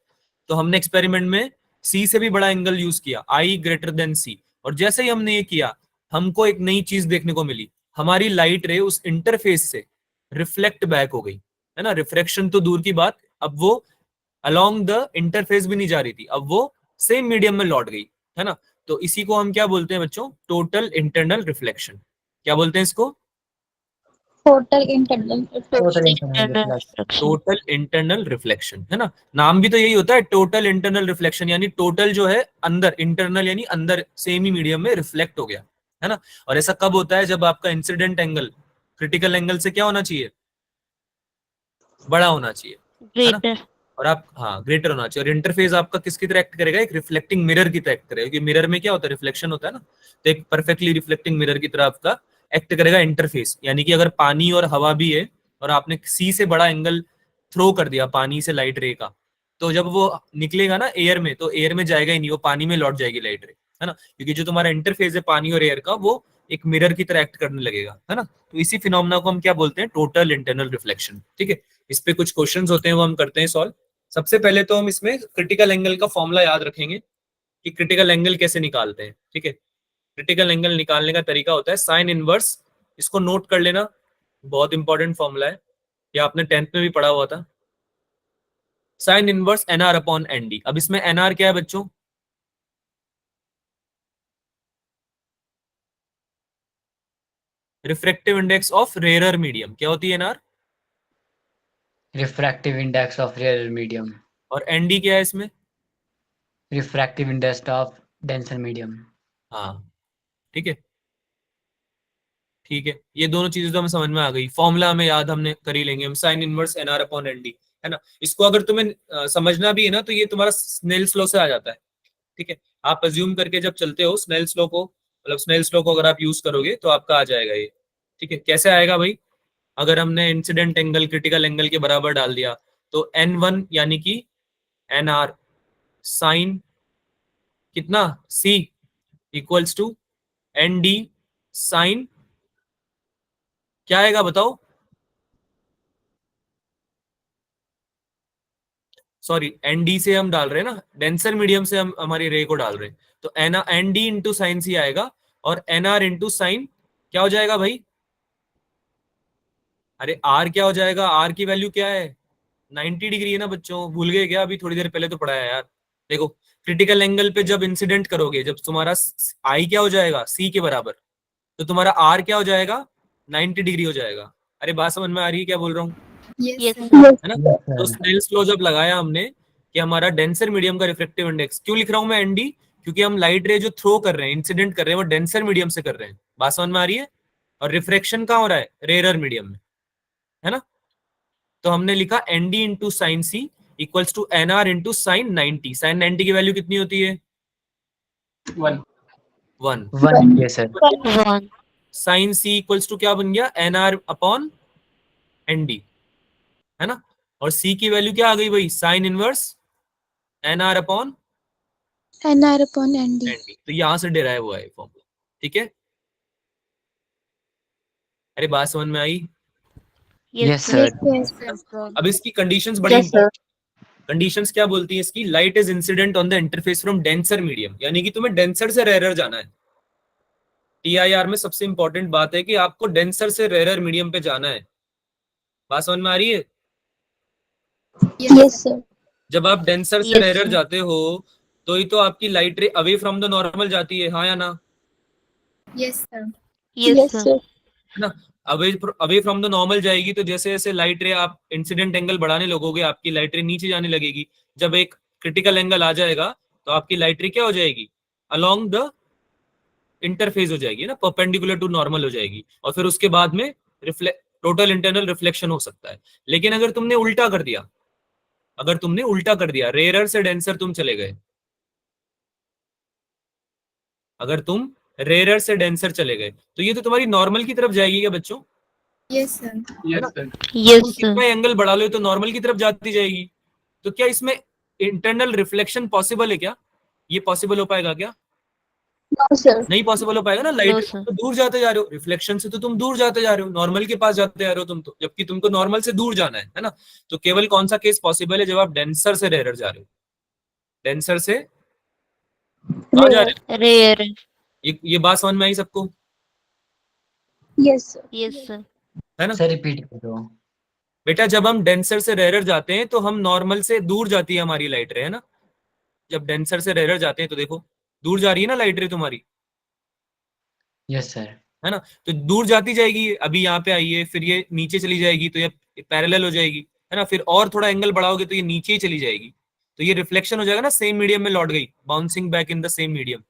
तो हमने एक्सपेरिमेंट में सी से भी बड़ा एंगल यूज किया, आई ग्रेटर देन सी। और जैसे ही हमने ये किया, हमको एक नई चीज देखने को मिली, हमारी लाइट रे उस इंटरफेस से रिफ्लेक्ट बैक हो गई, है ना। रिफ्रेक्शन तो दूर की बात, अब वो अलोंग द इंटरफेस भी नहीं जा रही थी, अब वो सेम मीडियम में लौट गई, है ना। तो इसी को हम क्या बोलते हैं बच्चों? Total internal reflection. क्या बोलते हैं इसको? Total internal Total reflection. internal reflection. Total internal reflection, है ना। नाम भी तो यही होता है, टोटल इंटरनल रिफ्लेक्शन, यानी टोटल जो है अंदर, इंटरनल यानी अंदर सेम ही मीडियम में रिफ्लेक्ट हो गया, है ना। और ऐसा कब होता है? जब आपका इंसिडेंट एंगल क्रिटिकल एंगल से क्या होना चाहिए? बड़ा होना चाहिए, है ना। Greater. और आप, हाँ, ग्रेटर होना चाहिए। और इंटरफेस आपका किसकी तरह एक्ट करेगा? एक रिफ्लेक्टिंग मिरर की तरह एक्ट करेगा, क्योंकि मिरर में क्या होता है? रिफ्लेक्शन होता है ना। तो एक परफेक्टली रिफ्लेक्टिंग मिरर की तरह आपका एक्ट करेगा इंटरफेस। यानी कि अगर पानी और हवा भी है और आपने सी से बड़ा एंगल थ्रो कर दिया पानी से लाइट रे का, तो जब वो निकलेगा ना एयर में, तो एयर में जाएगा ही नहीं, वो पानी में लौट जाएगी लाइट रे, है ना। क्योंकि जो तुम्हारा इंटरफेस है पानी और एयर का, वो एक मिरर की तरह एक्ट करने लगेगा, है ना। तो इसी फिनोमेना को हम क्या बोलते हैं? टोटल इंटरनल रिफ्लेक्शन, ठीक है। इस पे कुछ क्वेश्चंस होते हैं, वो हम करते हैं सॉल्व। सबसे पहले तो हम इसमें क्रिटिकल एंगल का फॉर्मूला याद रखेंगे कि क्रिटिकल एंगल कैसे निकालते हैं, ठीक है। क्रिटिकल एंगल निकालने का तरीका होता है साइन इनवर्स, इसको नोट कर लेना, बहुत इंपॉर्टेंट फॉर्मूला है, ये आपने 10th में भी पढ़ा हुआ था। Sine inverse N are upon N D. अब इसमें एन आर क्या है बच्चों? Refractive index of rarer medium. क्या होती है N R? Refractive index of rare medium. और एन डी क्या है इसमें? Refractive index of denser medium. हाँ, ठीक है, ठीक है। ये दोनों चीजें तो हमें समझ में आ गई, फॉर्मूला हमें याद, हमने कर ही लेंगे हम, sine inverse N are upon N D, है ना। इसको अगर तुम्हें समझना भी है ना, तो ये तुम्हारा स्नेल्स लॉ से आ जाता है, ठीक है। आप अज्यूम करके जब चलते हो स्नेल्स लॉ को, मतलब स्नेल्स लॉ को अगर आप यूज करोगे तो आपका आ जाएगा ये, ठीक है। कैसे आएगा भाई? अगर हमने इंसिडेंट एंगल क्रिटिकल एंगल के बराबर डाल दिया, तो n1 यानी कि एन आर साइन कितना c equals to N D sine, क्या आएगा बताओ? सॉरी, एन डी से हम डाल रहे हैं ना, डेंसर मीडियम से हम हमारी रे को डाल रहे हैं, तो एन डी इंटू साइन सी आएगा, और एन आर इंटू साइन क्या हो जाएगा भाई? अरे आर क्या हो जाएगा? आर की वैल्यू क्या है? 90 डिग्री है ना बच्चों, भूल गए क्या? अभी थोड़ी देर पहले तो पढ़ाया यार। देखो, क्रिटिकल एंगल पे जब इंसिडेंट करोगे, जब तुम्हारा आई क्या हो जाएगा? सी के बराबर, तो तुम्हारा आर क्या हो जाएगा? 90 डिग्री हो जाएगा। अरे बात समझ में आ रही है क्या बोल रहा हूँ? Yes. है ना। तो स्नेल्स लॉ जब लगाया हमने कि हमारा डेंसर मीडियम का रिफ्लेक्टिव इंडेक्स, क्यों लिख रहा हूं मैं एनडी? क्योंकि हम लाइट रे जो थ्रो कर रहे हैं, इंसिडेंट कर रहे हैं, वो डेंसर मीडियम से कर रहे हैं। बात समझ में आ रही है? और रिफ्रेक्शन कहाँ हो रहा है? रेयरर मीडियम में, है ना। तो हमने लिखा ND into sine C equals to N R into sine 90। Sine 90 की वैल्यू कितनी होती है? 1 1। Yes sir. 1. Sine C equals to क्या बन गया? N are upon N D, है ना। और सी की वैल्यू क्या आ गई भाई? Sine inverse N are upon NR upon ND. N D. तो यहां से डिराइव हुआ है फॉर्मूला, ठीक है। अरे बात समझ में आई? Yes Yes. सर। Yes. अब इसकी कंडीशंस बड़ी Yes, sir. इंपॉर्टेंट। कंडीशंस क्या बोलती है इसकी? Light is incident on the interface from denser medium, यानी कि तुम्हें डेंसर से रेयरर जाना है। टीआईआर में सबसे इंपॉर्टेंट बात है कि आपको डेंसर से रेयरर मीडियम पे जाना है। बात समझ में आ रही है? Yes, sir. जब आप डेंसर से Yes, रेयरर sir. जाते हो, तो ही तो आपकी लाइट रे अवे फ्रॉम द नॉर्मल जाती है, हाँ या ना? Yes, sir. Yes, Yes, sir. sir. है ना। अवे फ्रॉम द नॉर्मल जाएगी, तो जैसे जैसे लाइट रे आप इंसिडेंट एंगल बढ़ाने लगोगे, आपकी लाइट रे नीचे जाने लगेगी। जब एक क्रिटिकल एंगल आ जाएगा, तो आपकी लाइट रे क्या हो जाएगी? अलोंग द इंटरफेस हो जाएगी ना, परपेंडिकुलर टू नॉर्मल हो जाएगी। और फिर उसके बाद में टोटल इंटरनल रिफ्लेक्शन हो सकता है। लेकिन अगर तुमने उल्टा कर दिया, रेयरर से डेंसर तुम चले गए, अगर तुम रेयरर से डेंसर चले गए, तो ये तो तुम्हारी नॉर्मल की तरफ जाएगी क्या बच्चों? Yes, sir. Yes, sir. Yes, तुम sir. कितना एंगल बढ़ा लो तो नॉर्मल की तरफ जाती जाएगी। तो क्या इसमें इंटरनल रिफ्लेक्शन पॉसिबल है क्या? ये पॉसिबल हो पाएगा क्या? No, sir. नहीं पॉसिबल हो पाएगा ना, लाइट No, से sir. तो दूर जाते जा रहे हो, रिफ्लेक्शन से तो तुम दूर जाते जा रहे हो, नॉर्मल के पास जाते जा रहे हो तुम तो, जबकि तुमको नॉर्मल से दूर जाना है ना। तो केवल कौन सा केस पॉसिबल है? जब आप डेंसर से रेयर जा रहे हो, डेंसर से कहाँ जा रहे हो? Rare. ये बात समझ में आई सबको? Yes, sir. Yes, sir. है ना सर रिपीट कर दो। बेटा? जब हम डेंसर से रेयर जाते हैं तो हम नॉर्मल से दूर जाती है हमारी लाइट रे, है ना। जब डेंसर से रेयर जाते हैं तो देखो दूर जा रही है ना लाइट रे तुम्हारी, यस सर। है ना। तो दूर जाती जाएगी ये, अभी यहाँ पे आई है, फिर ये नीचे चली जाएगी तो ये पैरेलल हो जाएगी, है ना। फिर और थोड़ा एंगल बढ़ाओगे तो ये नीचे ही चली जाएगी, तो ये रिफ्लेक्शन हो जाएगा ना, सेम मीडियम में लौट गई, bouncing back in the same medium,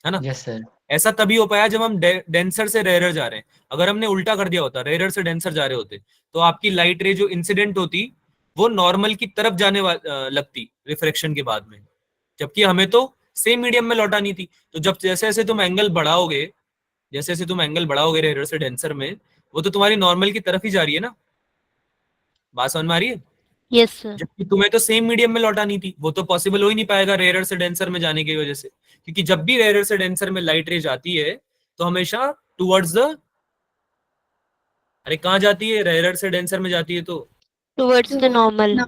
है ना। Yes sir. ऐसा तभी हो पाया जब हम डेंसर से रेयर जा रहे हैं। अगर हमने उल्टा कर दिया होता, रेयर से डेंसर जा रहे होते, तो आपकी लाइट रे जो इंसिडेंट होती वो नॉर्मल की तरफ जाने लगती रिफ्रेक्शन के बाद में, जबकि हमें तो सेम मीडियम में लौटानी थी। तो जब जैसे जैसे तुम एंगल बढ़ाओगे, जैसे जैसे तुम एंगल बढ़ाओगे रेयर से डेंसर में, वो तो तुम्हारी नॉर्मल की तरफ ही जा रही है ना। बात समझ में आ रही है? Yes, sir. जबकि तुम्हें तो सेम मीडियम में लौटानी थी, वो तो पॉसिबल हो ही नहीं पाएगा रेयर से डेंसर में जाने की वजह से, क्योंकि जब भी रेयर से डेंसर में लाइट रे जाती है तो हमेशा टुवर्ड्स द, अरे कहाँ जाती है? रेयर से डेंसर में जाती है तो Towards the normal.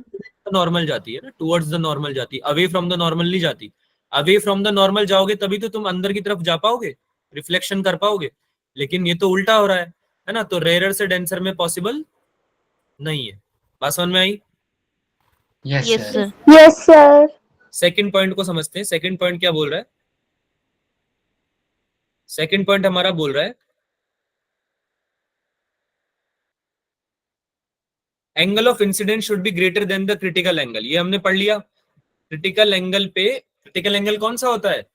नॉर्मल जाती है ना, टुवर्ड्स द नॉर्मल जाती है, अवे फ्रॉम द नॉर्मल नहीं जाती। अवे फ्रॉम द नॉर्मल जाओगे तभी तो तुम अंदर की तरफ जा पाओगे, रिफ्लेक्शन कर पाओगे, लेकिन ये तो उल्टा हो रहा है ना। तो रेयर से डेंसर में पॉसिबल नहीं है। बात समझ में आई? Yes Yes, sir. sir. Yes, sir. Second point को समझते हैं। सेकंड पॉइंट क्या बोल रहा है? सेकंड पॉइंट हमारा बोल रहा है angle of incident should be greater than the critical angle. ये हमने पढ़ लिया। क्रिटिकल एंगल पे, क्रिटिकल एंगल कौन सा होता है?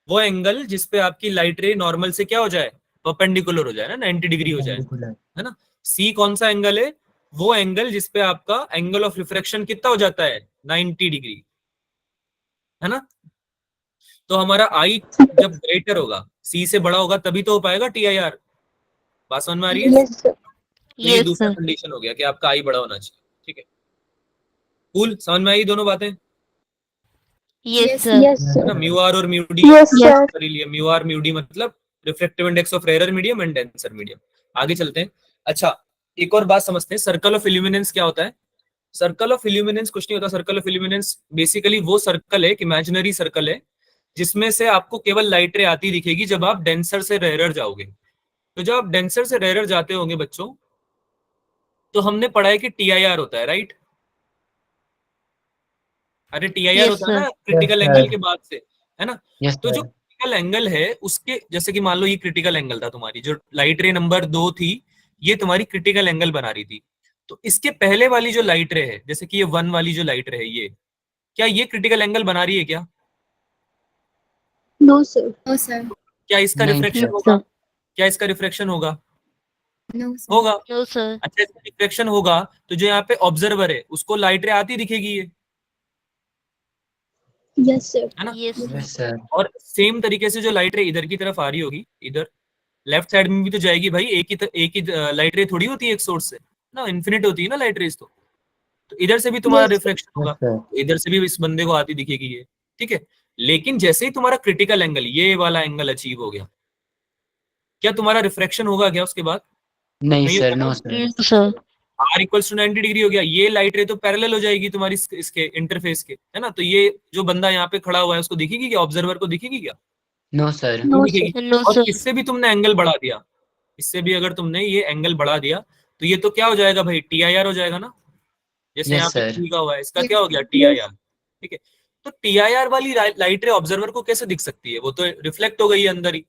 वो एंगल जिसपे आपकी लाइट रे नॉर्मल से क्या हो जाए? परपेंडिकुलर हो जाए ना, 90 डिग्री हो जाए, है ना। सी कौन सा एंगल है? वो एंगल जिसपे आपका एंगल ऑफ रिफ्रैक्शन कितना हो जाता है? 90 डिग्री, है ना। तो हमारा आई जब ग्रेटर होगा, सी से बड़ा होगा, तभी तो हो पाएगा टी आई आर। बात समझ में आ रही है? Yes, sir. तो ये Yes, दूसरा sir. कंडीशन हो गया कि आपका आई बड़ा होना चाहिए। ठीक है, कूल, समझ में आई दोनों बातें? Yes, Yes, sir. Yes, है ना। sir. म्यू आर और म्यू डी Yes, sir. कर ही लिया। म्यू आर म्यू डी मतलब reflective index of rare medium and denser medium. आगे चलते हैं। अच्छा, एक और बात समझते हैं, सर्कल ऑफ इल्यूमिनेंस क्या होता है? सर्कल ऑफ इल्यूमिनेंस कुछ नहीं होता। सर्कल ऑफ इल्यूमिनेंस बेसिकली वो सर्कल है, एक इमेजिनरी सर्कल है, जिसमें से आपको केवल लाइट रे आती दिखेगी जब आप डेंसर से रेयर जाओगे। तो जब आप डेंसर से रेयर जाते होंगे बच्चों, तो हमने पढ़ा है कि टीआईआर होता है, राइट? अरे टीआईआर Yes, होता है sir. ना क्रिटिकल Yes, एंगल sir. के बाद से, है ना। यस तो जो सर। क्रिटिकल एंगल है उसके, जैसे कि मान लो ये क्रिटिकल एंगल था, तुम्हारी जो लाइट रे नंबर 2 थी, ये तुम्हारी क्रिटिकल एंगल बना रही थी। तो इसके पहले वाली जो लाइट रे है, जैसे कि ये 1 वाली जो लाइट रे है, ये क्या ये क्रिटिकल एंगल बना रही है क्या? No, sir. No, sir. क्या इसका नहीं, रिफ्लेक्शन sir. होगा? क्या इसका रिफ्लेक्शन होगा? No, sir. होगा। No, sir. अच्छा, इसका रिफ्लेक्शन होगा तो जो यहाँ पे ऑब्जर्वर है उसको लाइट रे आती दिखेगी ये, Yes, sir. है ना। Yes, sir. Yes sir. और सेम तरीके से जो लाइट रे इधर की तरफ आ रही होगी, इधर लेफ्ट साइड में भी तो जाएगी भाई। एक ही लाइट रे थोड़ी होती है एक सोर्स से ना, इन्फिनिट होती है ना लाइट रेस। तो इधर से भी तुम्हारा Yes, रिफ्लेक्शन होगा, यस सर। तो इधर से भी इस बंदे को आती दिखेगी ये, ठीक है। लेकिन जैसे ही तुम्हारा क्रिटिकल एंगल, ये वाला एंगल अचीव हो गया, क्या तुम्हारा रिफ्रैक्शन होगा क्या उसके बाद? नहीं नहीं सर, होगा नो ना। Sir. No, sir. R equals to 90 degree हो गया, ये लाइट रे तो पैरेलल हो जाएगी तुम्हारी इसके इंटरफेस के, है ना। तो ये जो बंदा यहाँ पे खड़ा हुआ है उसको दिखेगी क्या? ऑब्जर्वर को दिखेगी क्या? No sir. No, नहीं sir. दिखेगी। No, और sir. इससे भी तुमने एंगल बढ़ा दिया, इससे भी अगर तुमने ये एंगल बढ़ा दिया, तो ये तो क्या हो जाएगा भाई? टीआईआर हो जाएगा ना। जैसे Yes, यहाँ पे sir. लिखा हुआ है, इसका Yes, क्या हो गया? टीआईआर, ठीक है। तो टीआईआर वाली लाइट रे ऑब्जर्वर को कैसे दिख सकती है? वो तो रिफ्लेक्ट हो गई है अंदर ही।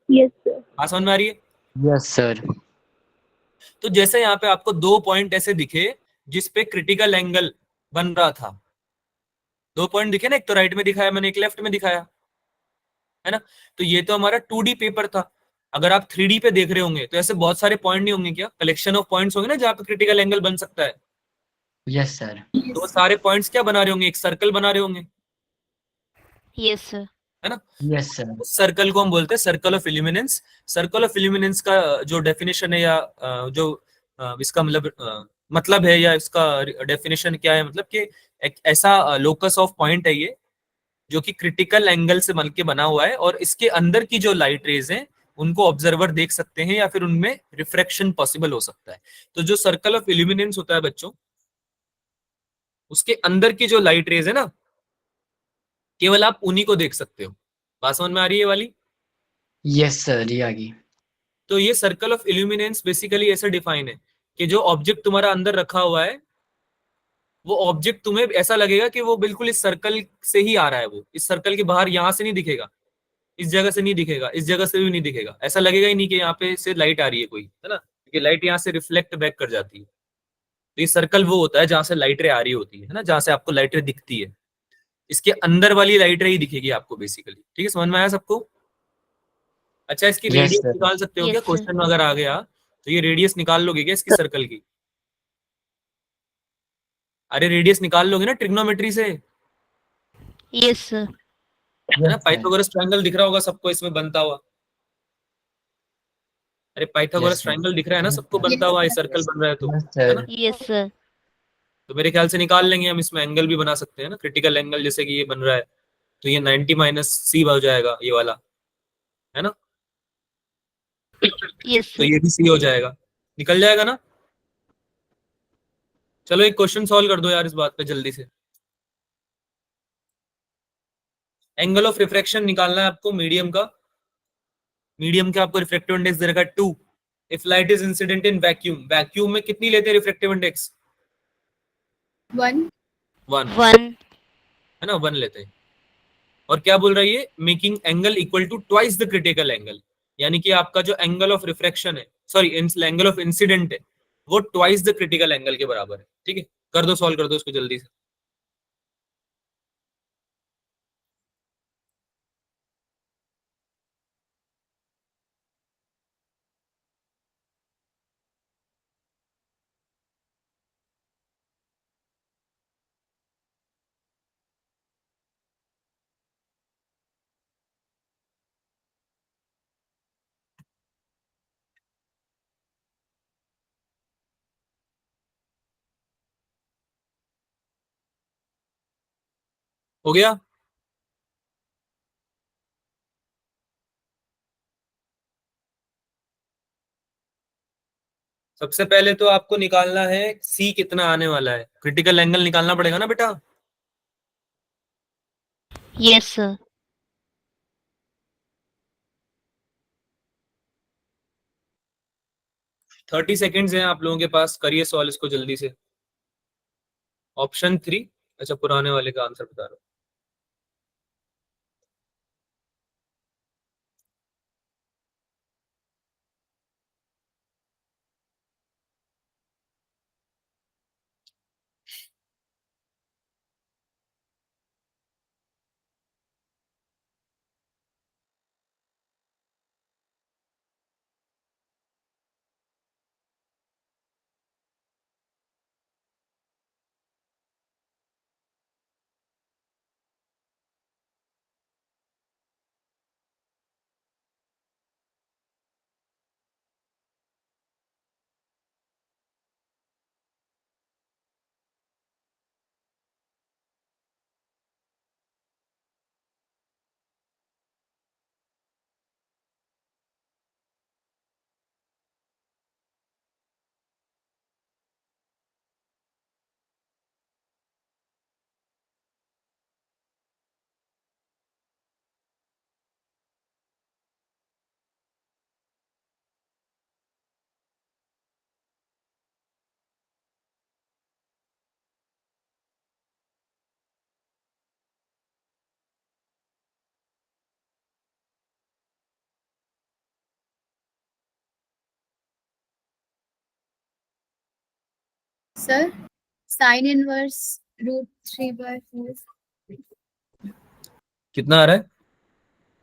Yes, sir. आसान में आ रही है? Yes sir. तो जैसे यहाँ पे आपको 2 पॉइंट ऐसे दिखे जिसपे क्रिटिकल एंगल बन रहा था, 2 पॉइंट दिखे ना, एक तो राइट में दिखाया मैंने, एक लेफ्ट में दिखाया, है ना। तो ये तो हमारा 2D पेपर था। अगर आप 3D पे देख रहे होंगे तो ऐसे बहुत सारे पॉइंट नहीं होंगे क्या? कलेक्शन ऑफ पॉइंट्स होंगे ना जहाँ पे क्रिटिकल एंगल बन सकता है। Yes sir. तो वो सारे पॉइंट्स क्या बना रहे होंगे? एक सर्कल बना रहे होंगे, Yes, sir. है ना। Yes sir. उस सर्कल को हम बोलते हैं circle of illuminance. Circle of illuminance का जो डेफिनेशन है, या जो इसका मतलब मतलब है या इसका डेफिनेशन क्या है, मतलब कि एक ऐसा लोकस ऑफ पॉइंट है ये जो कि क्रिटिकल एंगल से बन के बना हुआ है, और इसके अंदर की जो लाइट रेज हैं उनको ऑब्जर्वर देख सकते हैं या फिर उनमें रिफ्रैक्शन पॉसिबल हो सकता है। तो जो सर्कल ऑफ इल्यूमिनेंस होता है बच्चों, उसके अंदर की जो लाइट रेज है ना, केवल आप उन्हीं को देख सकते हो। बात समझ में आ रही है ये वाली? Yes, sir. ये आ गई. तो ये सर्कल ऑफ इल्यूमिनेंस बेसिकली ऐसे डिफाइन है कि जो ऑब्जेक्ट तुम्हारा अंदर रखा हुआ है, वो ऑब्जेक्ट तुम्हें ऐसा लगेगा कि वो बिल्कुल इस सर्कल से ही आ रहा है, वो इस सर्कल के बाहर यहां से नहीं दिखेगा, इस जगह से नहीं दिखेगा, इस जगह से भी नहीं दिखेगा। ऐसा लगेगा ही नहीं कि यहाँ पे से लाइट आ रही है कोई, है ना, क्योंकि लाइट यहाँ से रिफ्लेक्ट बैक कर जाती है। तो ये सर्कल वो होता है जहां से लाइट रे आ रही होती है ना, जहां से आपको लाइट रे दिखती है। इसके अंदर वाली लाइट रे ही दिखेगी आपको बेसिकली। ठीक है, समझ में आया सबको? अच्छा, इसकी Yes, रेडियस sir. निकाल सकते हो क्या? Yes, sir. क्वेश्चन अगर आ गया तो ये रेडियस निकाल लोगे क्या इसकी सर्कल की? अरे रेडियस निकाल लोगे ना ट्रिग्नोमेट्री से, है Yes, sir. ना? Yes, sir. पाइथागोरस ट्रायंगल दिख रहा होगा सबको इसमें बनता हुआ। अरे पाइथागोरस Yes, sir. ट्रायंगल दिख रहा है ना सबको Yes, बनता हुआ, ये sir. सर्कल बन रहा है तो, Yes, है ना? sir. Yes, sir. तो मेरे ख्याल से निकाल लेंगे हम, इसमें एंगल भी बना सकते हैं ना, क्रिटिकल एंगल जैसे कि ये बन रहा है, तो ये 90 माइनस सी हो जाएगा ये वाला, है ना? Yes, तो sir. ये भी सी हो जाएगा, निकल जाएगा ना? चलो एक क्वेश्चन सॉल्व कर दो यार इस बात पे जल्दी से। एंगल ऑफ रिफ्रैक्शन निकालना है आपको मीडियम का। मीडियम का आपको रिफ्रैक्टिव इंडेक्स दे रखा है 2। If light is incident in vacuum, vacuum में कितनी लेते हैं रिफ्रैक्टिव इंडेक्स? 1. 1, 1. है ना, 1 लेते हैं। और क्या बोल रही है? Making angle equal to twice the critical angle, यानी कि आपका जो एंगल ऑफ रिफ्रैक्शन है, सॉरी एंगल ऑफ इंसिडेंट है, वो ट्वाइस द क्रिटिकल एंगल के बराबर है। ठीक है, कर दो, सॉल्व कर दो इसको जल्दी से। हो गया? सबसे पहले तो आपको निकालना है सी कितना आने वाला है, क्रिटिकल एंगल निकालना पड़ेगा ना बेटा। Yes, sir. 30 सेकेंड्स हैं आप लोगों के पास, करिए सॉल्व इसको जल्दी से। ऑप्शन 3, अच्छा पुराने वाले का आंसर बता रहा हूँ। Sir, sin inverse root 3/4. कितना आ रहा है?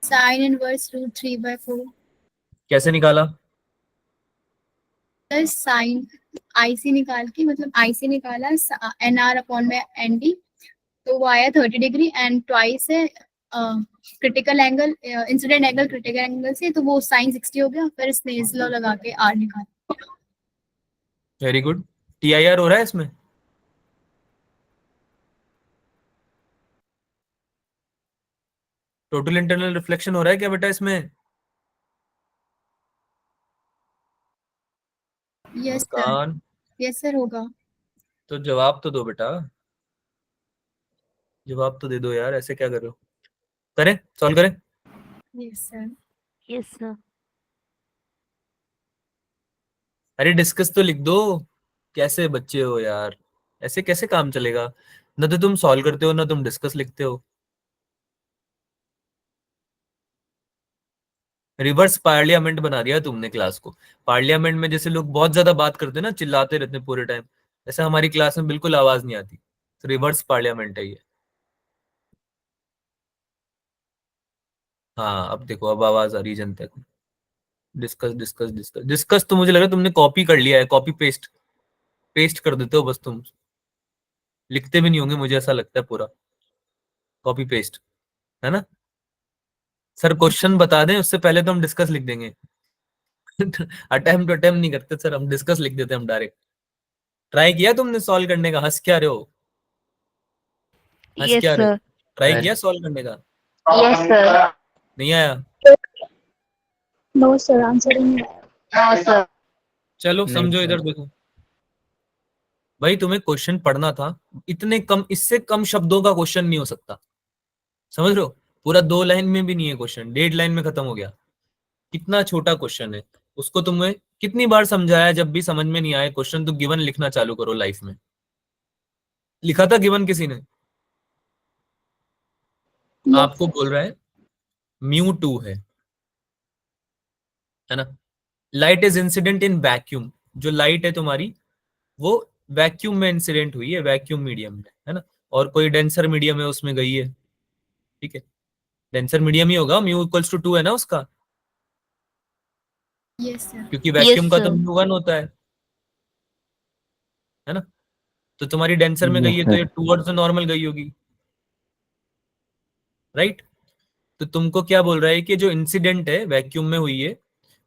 Sin inverse root 3/4. कैसे निकाला? सर साइन आईसी निकाल के, मतलब आईसी निकाला एनआर अपॉन में एनडी, तो वो आया 30 डिग्री एंड ट्वाइस है critical angle, incident angle critical angle से, तो वो साइन 60 हो गया। फिर स्नेल्स लॉ लगा के आर निकाला। Very good. TIR हो रहा है इसमें? टोटल इंटरनल रिफ्लेक्शन हो रहा है क्या बेटा इसमें? यस सर, मुस्कान, यस सर होगा। तो जवाब तो दो बेटा, जवाब तो दे दो यार, ऐसे क्या कर रहे हो? करें, सॉल्व करें? Yes sir. Yes, sir. अरे डिस्कस तो लिख दो। कैसे बच्चे हो यार, ऐसे कैसे काम चलेगा? ना तो तुम सॉल्व करते हो ना तुम डिस्कस लिखते हो। रिवर्स पार्लियामेंट बना दिया तुमने क्लास को। पार्लियामेंट में जैसे लोग बहुत ज्यादा बात करते हैं ना, चिल्लाते रहते हैं पूरे टाइम, ऐसा हमारी क्लास में बिल्कुल आवाज नहीं आती। तो रिवर्स पार्लियामेंट है ये। हाँ अब देखो, अब आवाज आ रही है जनता को। डिस्कस डिस्कस डिस्कस डिस्कस तो मुझे लगा तुमने कॉपी कर लिया है, कॉपी पेस्ट पेस्ट कर देते हो बस तुम, लिखते भी नहीं होंगे मुझे ऐसा लगता है पूरा, कॉपी पेस्ट, है ना? सर क्वेश्चन बता दें उससे पहले तो हम डिस्कस लिख देंगे। अटेम्प्ट नहीं करते सर, हम डिस्कस लिख देते हैं हम डायरेक्ट। ट्राई किया तुमने सॉल्व करने का? हंस क्या रहे हो? हंस Yes, क्या रहे हो? sir. ट्राई सर किया सॉल्व करने का? Yes, sir. नहीं आया? No, sir. Answer नहीं आया. No, sir. चलो नहीं समझो, इधर सर। देखो भाई, तुम्हें क्वेश्चन पढ़ना था। इतने कम, इससे कम शब्दों का क्वेश्चन नहीं हो सकता, समझ रहे हो? पूरा 2 लाइन में भी नहीं है क्वेश्चन, 1.5 लाइन में खत्म हो गया। कितना छोटा क्वेश्चन है, उसको तुम्हें कितनी बार समझाया, जब भी समझ में नहीं आए क्वेश्चन तो गिवन लिखना चालू करो लाइफ में। लिखा था गिवन किसी ने? Yes, आपको sir. बोल रहा है μ2 है ना? Light is incident in vacuum. जो लाइट है तुम्हारी, वो वैक्यूम में इंसिडेंट हुई है, वैक्यूम मीडियम में, है ना? और कोई डेंसर मीडियम है उसमें गई है, ठीक है? डेंसर मीडियम ही होगा, μ = 2 है ना उसका, यस सर। क्योंकि Yes, वैक्यूम का तो sir. μ1 होता है ना? तो तुम्हारी डेंसर में गई यस है तो ये सर। टूवर्ड्स नॉर्मल गई होगी, राइट? तो तुमको क्या बोल रहा है कि जो इंसिडेंट है वैक्यूम में हुई है,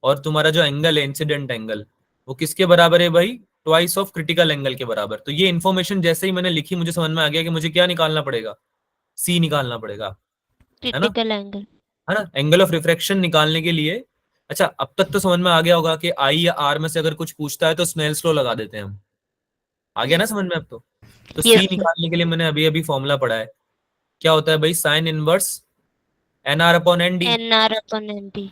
और तुम्हारा जो एंगल है इंसिडेंट एंगल, वो किसके बराबर है भाई? ट्वाइस ऑफ क्रिटिकल एंगल के बराबर। तो ये इन्फॉर्मेशन जैसे ही मैंने लिखी मुझे समझ में आ गया कि मुझे क्या निकालना पड़ेगा, सी निकालना पड़ेगा, है ना? Critical angle. है ना? एंगल ऑफ रिफ्रैक्शन निकालने के लिए। अच्छा अब तक तो समझ में आ गया होगा कि आई या आर में से अगर कुछ पूछता है तो स्नेल्स लॉ लगा देते हैं हम। आ गया ना यस समझ में अब तो सी Yes, sir. निकालने के लिए मैंने अभी अभी फॉर्मूला पढ़ा है। क्या होता है भाई? Sine inverse NR/ND। NR upon ND.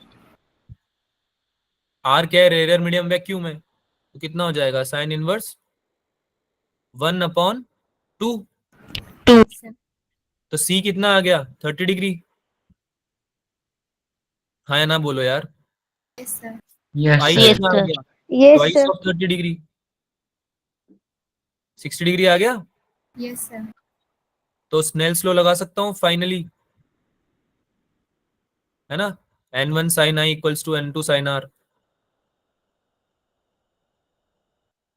R क्या है? रेयर मीडियम वैक्यूम है, तो कितना हो जाएगा? Sine inverse 1/2। 2. सर। तो सी कितना आ गया? 30 डिग्री। हाँ या ना बोलो यार। Yes sir. Yes I Yes, sir. कितना आ sir. गया? Yes, twice sir. Of 30 degree, 60 degree आ गया। Yes sir. तो स्नेल्स लॉ लगा सकता हूँ फाइनली, है ना? N1 sin I = N2 sin R।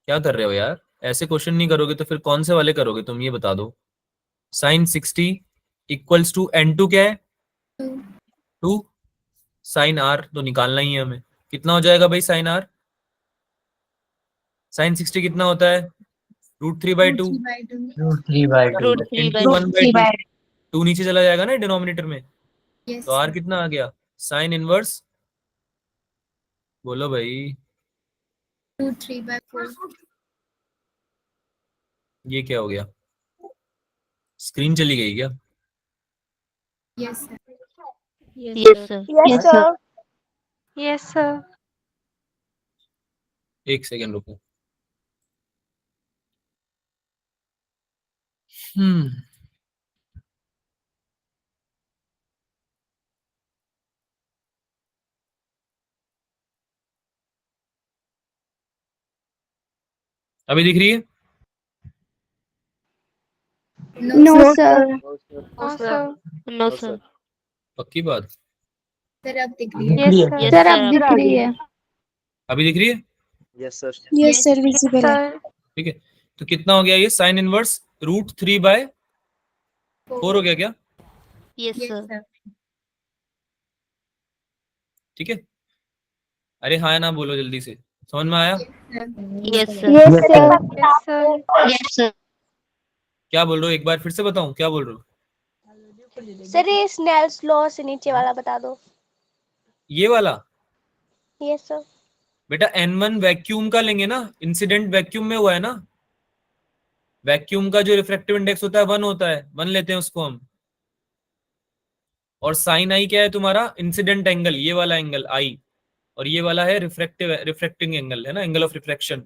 क्या कर रहे हो यार? ऐसे क्वेश्चन नहीं करोगे तो फिर कौन से वाले करोगे तुम, ये बता दो। साइन 60 = N2 क्या है? 2। 2। साइन R तो निकालना ही है हमें। कितना हो जाएगा भाई साइन R? साइन 60 कितना होता है? √3/2, 3/2। 3/2। Root 3 by into 2. 1/2। 2 नीचे चला जाएगा ना डिनोमिनेटर में, यस तो आर सर। कितना आ गया? साइन इनवर्स, बोलो भाई। √3/4। ये क्या हो गया? स्क्रीन चली गई क्या? Yes sir. Yes, sir. Yes, sir. Yes, sir. एक सेकेंड रुको। हम्म अभी दिख रही है? No No, sir. sir. No, sir. No, sir. पक्की बात? सर अब दिख रही है। Yes, है। sir. Yes, Sir, sir. अब दिख रही है. अभी दिख रही है? Yes, Yes, sir. yes, Visible है. sir. ठीक है, तो कितना हो गया ये? साइन इनवर्स √3/4 हो गया क्या? Yes, yes sir. सर। ठीक है, अरे हाँ या ना बोलो जल्दी से। समझ में आया? Yes, sir. Yes, sir. Yes, sir. Yes, sir. क्या बोल रहे हो, एक बार फिर से बताऊं, क्या बोल रहे हो? सर ये स्नेल्स लॉ से नीचे वाला बता दो। ये वाला यस सर। बेटा N1 वैक्यूम का लेंगे ना, इंसिडेंट वैक्यूम में हुआ है ना। वैक्यूम का जो रिफ्रैक्टिव इंडेक्स होता है 1 होता है, 1 लेते हैं उसको हम। और साइन आई क्या है तुम्हारा? इंसिडेंट एंगल, ये वाला एंगल आई, और ये वाला है रिफ्रैक्टिंग एंगल, है ना, एंगल ऑफ रिफ्रैक्शन,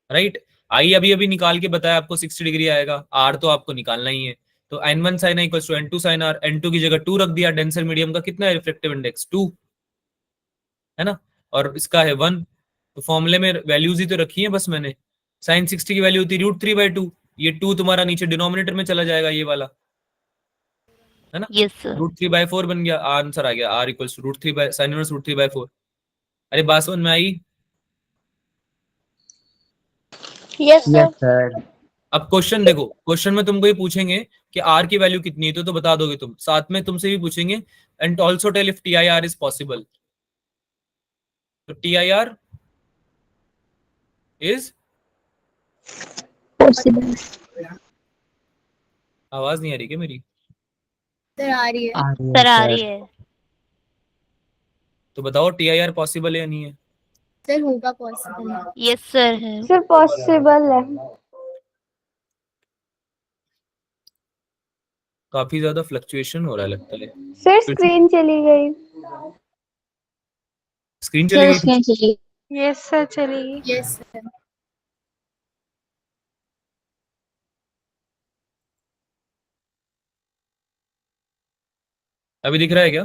राइट। आई अभी अभी निकाल के बताया आपको 60 डिग्री आएगा, आर तो आपको निकालना ही है। तो N1 sin i equals to N2 sin r, N2 की जगह 2 रख दिया। डेंसर मीडियम का कितना है रिफ्रैक्टिव इंडेक्स? 2, है ना, और इसका है 1। तो फॉर्मूले में वैल्यूज ही तो रखी है बस मैंने। साइन 60 की वैल्यू होती है √3/2, ये 2 तुम्हारा नीचे डिनोमिनेटर में चला जाएगा, ये वाला, है ना। Yes, sir. √3/4 बन गया, आंसर आ गया r equals to sin inverse √3/4। अरे बात समझ में आई? Yes sir. Yes, sir. अब क्वेश्चन देखो, क्वेश्चन में तुमको ये पूछेंगे कि r की वैल्यू कितनी है, तो बता दोगे तुम। साथ में तुमसे भी पूछेंगे and also tell if TIR is possible. तो TIR इज, Possible. आवाज नहीं आ रही क्या मेरी? सर आ रही है। Sir, आ रही है। तो बताओ TIR पॉसिबल है या नहीं है? सर होगा पॉसिबल। Yes, sir है। सर पॉसिबल है। काफी ज्यादा फ्लक्चुएशन हो रहा है लगता है। सर स्क्रीन चली गई। स्क्रीन चली गई? चलिए। Yes, sir. चलेगी. Yes sir. अभी दिख रहा है क्या?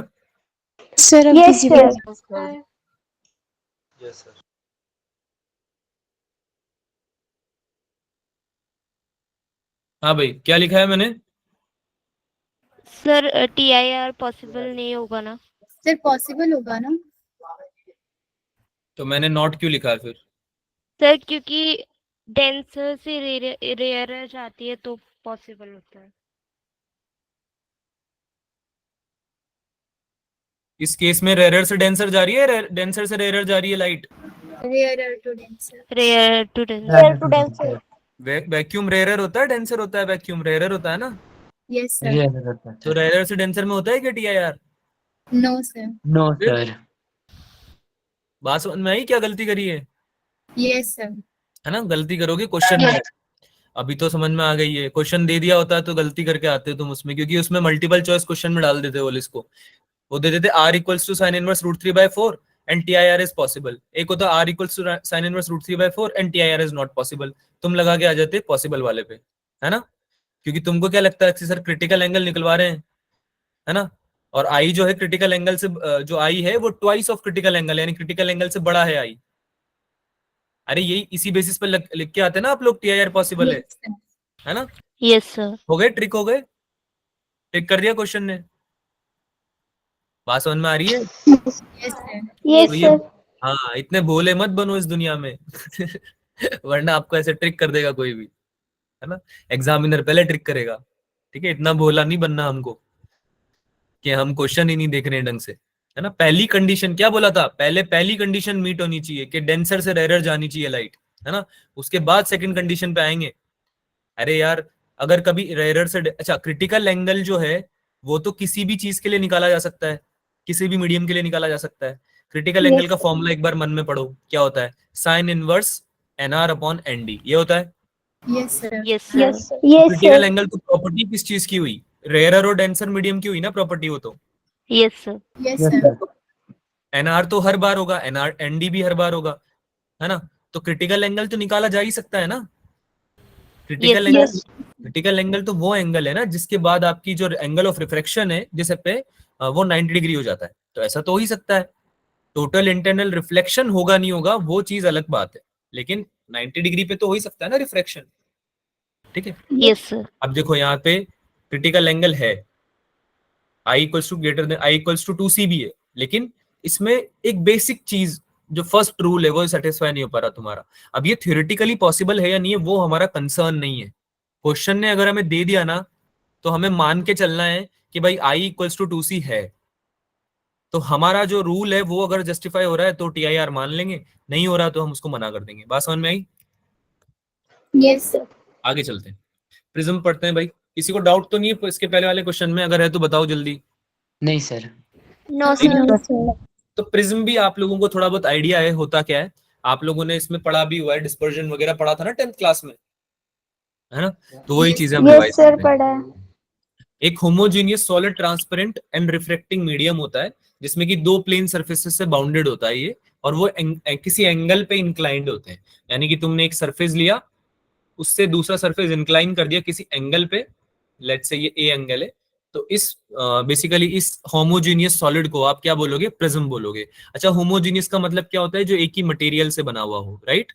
Sir, अब यस visible. सर। हाँ भाई, क्या लिखा है मैंने? सर TIR पॉसिबल नहीं होगा ना? सर पॉसिबल होगा ना? तो मैंने नॉट क्यों लिखा है फिर? सर क्योंकि डेंसर से रेयर जाती है तो पॉसिबल होता है। इस केस में रेयर से डेंसर जा रही है, डेंसर से रेयर जा रही है light. Rare to denser. Rare to denser. Rare to denser. Vacuum rare होता है, डेंसर होता है? वैक्यूम रेयर होता है ना। Yes sir. Yes, sir. तो रेयर से डेंसर में होता है क्या TIR? No sir. No, sir. बात समझ में आई? क्या गलती करी है? Yes sir. है ना, गलती करोगे क्वेश्चन में। अभी तो समझ में आ गई है। क्वेश्चन दे दिया होता है तो गलती करके आते हो तुम उसमें, क्योंकि उसमें मल्टीपल चॉइस क्वेश्चन में डाल देते हो इसको। वो दे देते r equals to sin inverse √3/4 and TIR is possible. एक होता r equals to sin inverse √3/4 and TIR is not possible. तुम लगा के आ जाते पॉसिबल वाले पे, है ना, क्योंकि तुमको क्या लगता है कि सर क्रिटिकल एंगल निकलवा रहे हैं, है ना। और आई जो है क्रिटिकल एंगल से, जो आई है वो ट्वाइस ऑफ क्रिटिकल एंगल, यानी क्रिटिकल एंगल से बड़ा है आई। अरे यही इसी बेसिस पर लिख के आते हैं ना आप लोग, TIR पॉसिबल है ना। Yes sir. हो गए, ट्रिक हो गए, ट्रिक कर दिया क्वेश्चन ने। बात समझ में आ रही है? Yes sir. यस तो ये, सर। हाँ, इतने भोले मत बनो इस दुनिया में वरना आपको ऐसे ट्रिक कर देगा कोई भी, है ना। एग्जामिनर पहले ट्रिक करेगा, ठीक है। इतना भोला नहीं बनना हमको कि हम क्वेश्चन ही नहीं देख रहे हैं ढंग से, है ना। पहली कंडीशन क्या बोला था? पहली कंडीशन मीट होनी चाहिए कि डेंसर से रेयर जानी चाहिए लाइट, है ना। उसके बाद सेकंड कंडीशन पे आएंगे। अरे यार, अगर कभी रेयर से, अच्छा, क्रिटिकल एंगल जो है वो तो किसी भी चीज के लिए निकाला जा सकता है, किसी भी मीडियम के लिए निकाला जा सकता है। क्रिटिकल एंगल का फॉर्मूला एक बार मन में पढ़ो, क्या होता है? साइन इनवर्स NR/ND, ये होता है। Yes sir. Yes sir. Yes critical sir. Angle तो प्रॉपर्टी किस चीज की हुई? रेयर और डेंसर मीडियम की हुई ना प्रॉपर्टी वो तो। Yes sir. Yes Yes, sir. sir. NR तो हर बार होगा, ND भी हर बार होगा, है ना। तो क्रिटिकल एंगल तो निकाला जा ही सकता है ना। Critical Yes, angle, yes. Critical angle तो वो एंगल है ना जिसके बाद आपकी जो एंगल ऑफ रिफ्रैक्शन है जिसे पे वो 90 डिग्री हो जाता है। तो ऐसा तो हो ही सकता है। टोटल इंटरनल रिफ्लेक्शन होगा नहीं होगा वो चीज अलग बात है, लेकिन 90 डिग्री पे तो हो ही सकता है ना रिफ्रैक्शन, ठीक है। Yes sir. अब देखो यहाँ पे क्रिटिकल एंगल है I equals to greater than I equals to 2C भी है, लेकिन इसमें एक बेसिक चीज जो फर्स्ट रूल है वो सेटिस्फाई नहीं हो पा रहा तुम्हारा। अब ये थ्योरेटिकली पॉसिबल है या नहीं है वो हमारा कंसर्न नहीं है। क्वेश्चन ने अगर हमें दे दिया ना तो हमें मान के चलना है कि भाई आई इक्वल्स टू 2C है, तो हमारा जो रूल है वो अगर जस्टिफाई हो रहा है तो TIR मान लेंगे, नहीं हो रहा तो हम उसको मना कर देंगे। बात समझ में आई? Yes sir. आगे चलते हैं, प्रिज्म पढ़ते हैं भाई। किसी को डाउट तो नहीं है इसके पहले वाले क्वेश्चन में? अगर है तो बताओ जल्दी। नहीं सर। No sir. तो प्रिज्म भी आप लोगों को थोड़ा बहुत आइडिया है होता क्या है, आप लोगों ने इसमें पढ़ा भी हुआ है, डिस्पर्जन वगैरह पढ़ा था ना 10th क्लास में, है ना? तो वही चीजें हम रिवाइज सर करते हैं। पढ़ा है। एक homogeneous solid transparent and reflecting medium होता है जिसमें कि दो प्लेन सरफेसेस से बाउंडेड होता है ये, और वो किसी एंगल पे इंक्लाइंड होते हैं। यानी कि तुमने एक सरफेस लिया, उससे दूसरा सरफेस इंक्लाइन कर दिया किसी एंगल पे, लेट्स से ये ए एंगल है, तो इस बेसिकली इस होमोजीनियस सॉलिड को आप क्या बोलोगे? प्रिज्म बोलोगे। अच्छा, होमोजीनियस का मतलब क्या होता है? जो एक ही मटेरियल से बना हुआ हो, राइट?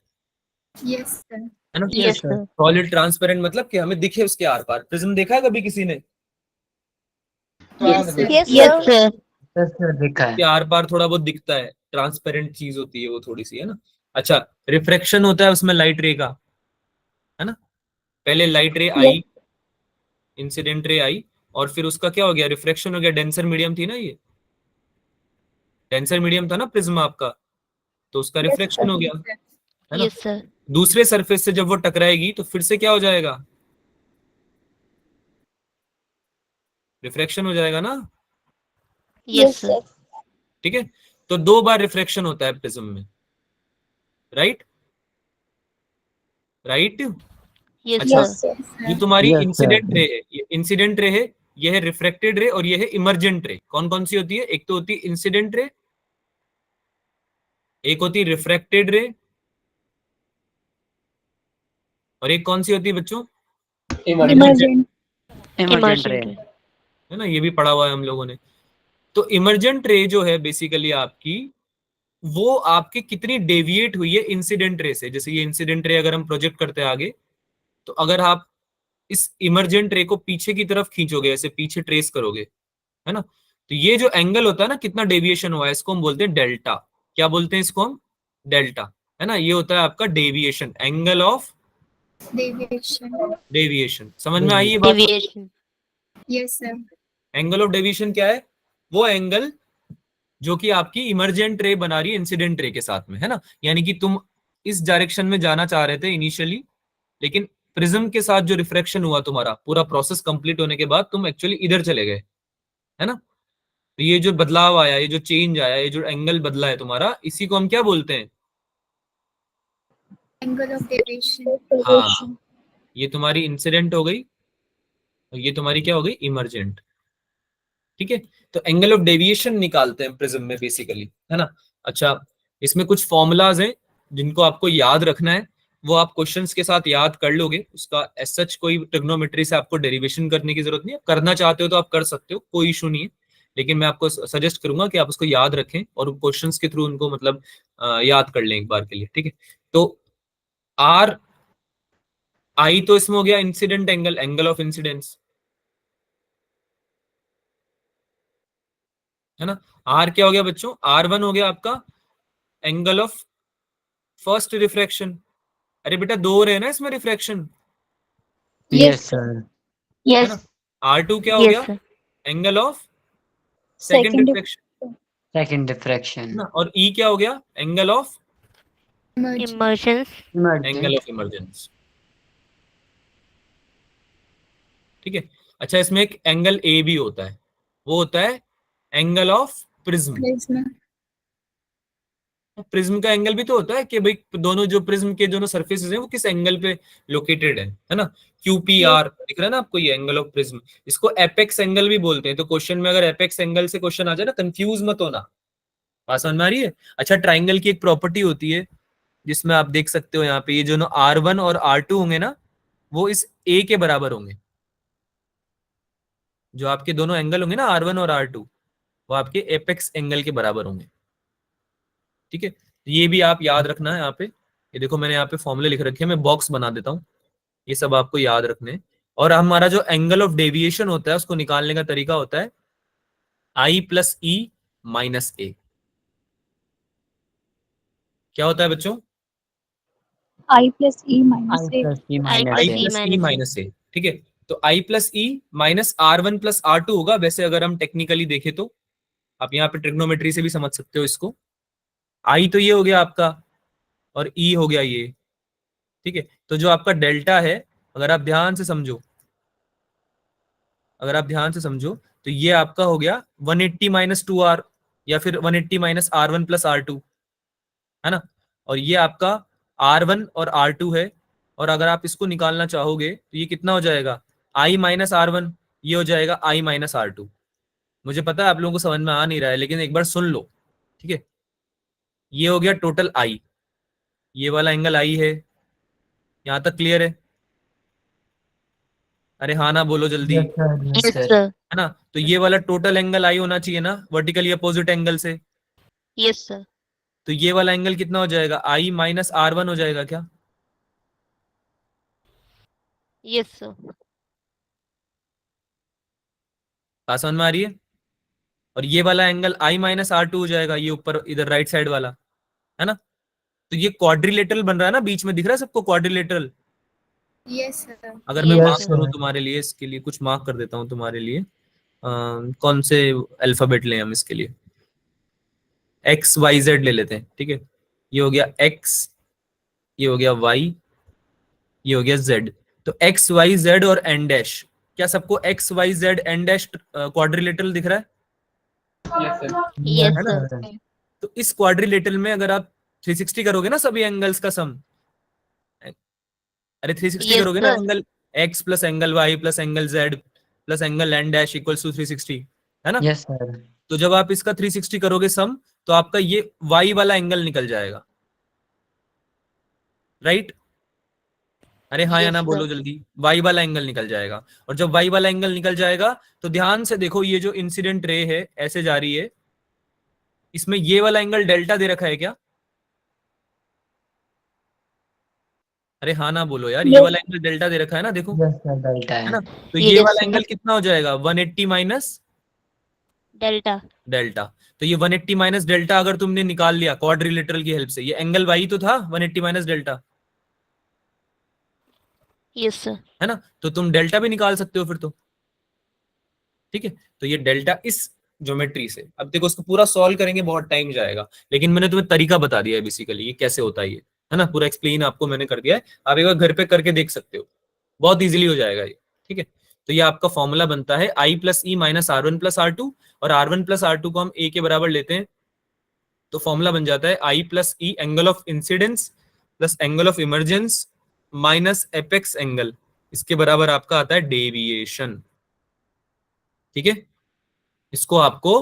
Yes sir. है ना? Yes sir. सॉलिड ट्रांसपेरेंट मतलब कि हमें दिखे उसके आर पार। प्रिज्म देखा है कभी किसी ने? Yes sir. Yes yes sir. Sir. Sir देखा है। के आर पार थोड़ा बहुत दिखता है, ट्रांसपेरेंट चीज होती है वो थोड़ी सी, है ना? अच्छा, रिफ्रैक्शन होता है उसमें लाइट रे का, है ना? पहले लाइट रे आई, इंसिडेंट रे आई, और फिर उसका क्या हो गया? रिफ्रैक्शन हो गया। डेंसर मीडियम थी ना ये, डेंसर मीडियम था ना प्रिज्म आपका, तो उसका रिफ्लेक्शन हो गया, है ना? Yes sir. दूसरे सरफेस से जब वो टकराएगी तो फिर से क्या हो जाएगा? रिफ्रैक्शन हो जाएगा ना, यस सर। ठीक है? तो 2 बार रिफ्रैक्शन होता है प्रिज्म में, राइट? राइट? यस अच्छा, सर। ये तुम्हारी Yes, इंसिडेंट sir. रे है, ये इंसिडेंट रे है, ये है रिफ्रैक्टेड रे, और ये है इमर्जेंट रे। कौन कौन सी होती है? एक तो होती है इंसिडेंट रे, एक होती है रिफ्रैक्टेड रे, और एक कौन सी होती है बच्चों? इमर्जेंट। Emergent ray. है ना? ये भी पढ़ा हुआ है हम लोगों ने। तो इमर्जेंट रे जो है बेसिकली आपकी, वो आपकी कितनी डेविएट हुई है इंसिडेंट रे से। जैसे ये इंसिडेंट रे अगर हम प्रोजेक्ट करते हैं आगे, तो अगर आप इस इमर्जेंट रे को पीछे की तरफ खींचोगे, ऐसे पीछे ट्रेस करोगे, है ना, तो ये जो एंगल होता है ना, कितना डेविएशन हुआ है, इसको हम बोलते हैं डेल्टा। क्या बोलते हैं इसको हम? डेल्टा, है ना? ये होता है आपका deviation, angle of deviation. Deviation. समझ में आई ये बात? Deviation. Yes sir. Angle of deviation क्या है? वो एंगल जो कि आपकी इमर्जेंट रे बना रही है इंसिडेंट रे के साथ में, है ना? यानी कि तुम इस डायरेक्शन में जाना चाह रहे थे इनिशियली, लेकिन प्रिज्म के साथ जो रिफ्रैक्शन हुआ, तुम्हारा पूरा प्रोसेस कंप्लीट होने के बाद तुम एक्चुअली इधर चले गए, है ना? तो ये जो बदलाव आया, ये जो चेंज आया, ये जो एंगल बदला है तुम्हारा, इसी को हम क्या बोलते हैं? Angle of deviation. हाँ, ये तुम्हारी इंसिडेंट हो गई, और ये तुम्हारी क्या हो गई? इमर्जेंट। ठीक है? तो एंगल ऑफ डेविएशन निकालते हैं प्रिज्म में बेसिकली, है ना? अच्छा, इसमें कुछ फॉर्मूलाज हैं जिनको आपको याद रखना है, वो आप क्वेश्चंस के साथ याद कर लोगे। उसका एज सच कोई ट्रिग्नोमेट्री से आपको डेरिवेशन करने की जरूरत नहीं है। करना चाहते हो तो आप कर सकते हो, कोई इशू नहीं है, लेकिन मैं आपको सजेस्ट करूंगा कि आप उसको याद रखें और क्वेश्चंस के थ्रू उनको मतलब याद कर लें एक बार के लिए, ठीक है? तो आर आई तो इसमें हो गया incident angle, angle of incidence, है ना? आर क्या हो गया बच्चों? R1 हो गया आपका एंगल ऑफ फर्स्ट रिफ्रैक्शन। अरे बेटा, 2 रहे ना इसमें रिफ्रैक्शन, यस सर। है ना? R2 क्या हो गया? Yes sir. Angle of second Second refraction, second है डिफ्रैक्शन। ना? और E क्या हो गया? Angle of emergence. Angle of emergence, ठीक है? अच्छा, इसमें एक एंगल ए भी होता है, वो होता है angle of prism. Prism. Prism का एंगल भी तो होता है कि भाई दोनों जो प्रिज्म के दोनों सरफेसेस हैं वो किस एंगल पे लोकेटेड है ना? QPR दिख रहा है ना आपको, ये एंगल ऑफ प्रिज्म। इसको एपेक्स एंगल भी बोलते हैं। तो क्वेश्चन में अगर एपेक्स एंगल से क्वेश्चन आ जाए ना, कंफ्यूज मत होना। बात समझ में आ रही है? अच्छा, ट्राइंगल की एक प्रॉपर्टी होती है जिसमें आप देख सकते हो यहाँ पे, ये जो R1 और R2 होंगे ना, वो इस A के बराबर होंगे। जो आपके दोनों एंगल होंगे ना, R1 और R2, वो आपके एपेक्स एंगल के बराबर होंगे, ठीक है? ये भी आप याद रखना है यहाँ पे। ये देखो मैंने यहाँ पे फॉर्मूले लिख रखे हैं, मैं बॉक्स बना देता हूँ, ये सब आपको याद रखने हैं। और हमारा जो एंगल ऑफ डेविएशन होता है उसको निकालने का तरीका होता है I plus E minus A। क्या होता है बच्चों? I plus E minus I A. Plus E I minus I plus A. E plus E minus A. Minus A, ठीक है? तो I plus E minus R1 plus R2 होगा वैसे अगर हम टेक्निकली देखें तो, आप यहाँ पे ट्रिग्नोमेट्री से भी समझ सकते हो इसको। आई तो ये हो गया आपका, और ई हो गया ये, ठीक है। तो जो आपका डेल्टा है, अगर आप ध्यान से समझो, अगर आप ध्यान से समझो, तो ये आपका हो गया 180 माइनस 2r, या फिर 180 माइनस r1 प्लस r2, है ना। और ये आपका r1 और r2 है, और अगर आप इसको निकालना चाहोगे तो ये कितना हो जाएगा, i माइनस r1, ये हो जाएगा i माइनस r2। मुझे पता है आप लोगों को समझ में आ नहीं रहा है, लेकिन एक बार सुन लो, ठीक है। ये हो गया टोटल i, ये वाला एंगल i है, यहां तक क्लियर है? अरे हाँ ना बोलो जल्दी, yes sir, yes yes sir. Sir. है ना। तो ये वाला टोटल एंगल i होना चाहिए ना, वर्टिकली अपोजिट एंगल से। Yes sir. तो ये वाला एंगल कितना हो जाएगा, i माइनस r1 हो जाएगा क्या? Yes sir. बात समझ में आ रही है? और ये वाला एंगल i माइनस r2 हो जाएगा, ये ऊपर इधर राइट साइड वाला, है ना। तो ये क्वाड्रिलेटरल बन रहा है ना, बीच में दिख रहा है सबको क्वाड्रिलेटरल। Yes sir. अगर मैं Yes, मार्क sir. करूं तुम्हारे लिए, इसके लिए कुछ मार्क कर देता हूं तुम्हारे लिए। कौन से अल्फाबेट लें हम इसके लिए? एक्स वाई जेड ले लेते हैं, ठीक है। ये हो गया एक्स, ये हो गया वाई, ये हो गया जेड। तो एक्स वाई जेड और एन डैश, क्या सबको X Y Z N dash quadrilateral दिख रहा है? Yes, sir. Yes, है ना। sir. तो इस क्वाड्रिलेटरल में अगर आप 360 करोगे ना सभी एंगल्स का सम, अरे 360 Yes, करोगे ना, sir. Angle X plus angle Y plus angle Z plus angle N dash equals to 360, है ना। Yes sir. तो जब आप इसका 360 करोगे सम, तो आपका ये वाई वाला एंगल निकल जाएगा, राइट। अरे हाँ या Yes, ना sir. बोलो जल्दी, वाई वाला एंगल निकल जाएगा। और जब वाई वाला एंगल निकल जाएगा, तो ध्यान से देखो, ये जो इंसिडेंट रे है ऐसे जा रही है, इसमें ये वाला एंगल डेल्टा दे रखा है क्या? अरे हाँ ना बोलो यार, ये Yes. वाला एंगल डेल्टा दे रखा है ना, देखो, यस सर, डेल्टा है है। ना। तो ये Yes, वाला sir. एंगल कितना हो जाएगा, 180 माइनस Delta. डेल्टा। तो ये 180 माइनस डेल्टा अगर तुमने निकाल लिया क्वाड्रिलेटरल की हेल्प से, ये एंगल वाई तो था 180 माइनस डेल्टा, Yes, sir. है ना। तो तुम डेल्टा भी निकाल सकते हो फिर तो, ठीक है। तो ये डेल्टा इस ज्योमेट्री से, अब देखो इसको पूरा सॉल्व करेंगे बहुत टाइम जाएगा, लेकिन मैंने तुम्हें तरीका बता दिया है बेसिकली, ये कैसे होता है ये, है ना। पूरा एक्सप्लेन आपको मैंने कर दिया है, आप एक बार घर पे करके देख सकते हो, बहुत इजीली हो जाएगा ये, ठीक है। तो ये आपका फॉर्मूला बनता है I plus E minus r1 plus r2, और r1 प्लस r2 को हम a के बराबर लेते हैं, तो फॉर्मूला बन जाता है I plus E angle of incidence plus angle of emergence minus apex angle, इसके बराबर आपका आता है डेविएशन, ठीक है। इसको आपको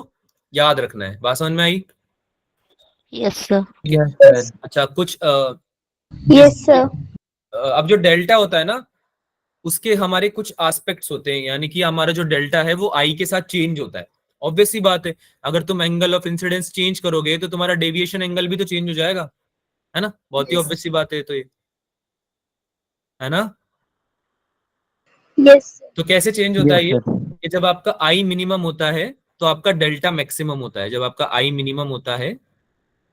याद रखना है। बात समझ में आई? Yes, sir. Yes sir. अच्छा, कुछ Yes, sir. अब जो डेल्टा होता है ना, उसके हमारे कुछ एस्पेक्ट्स होते हैं, यानी कि हमारा जो डेल्टा है वो आई के साथ चेंज होता है। ऑब्वियस सी बात है, अगर तुम एंगल ऑफ इंसिडेंस चेंज करोगे तो तुम्हारा डेविएशन एंगल भी तो चेंज हो जाएगा, है ना। बहुत ही Yes. ऑब्वियस सी बात है तो ये, है ना। Yes, sir. तो कैसे चेंज होता है यस ये, सर। कि जब आपका आई मिनिमम होता है तो आपका डेल्टा मैक्सिमम होता है। जब आपका आई मिनिमम होता है,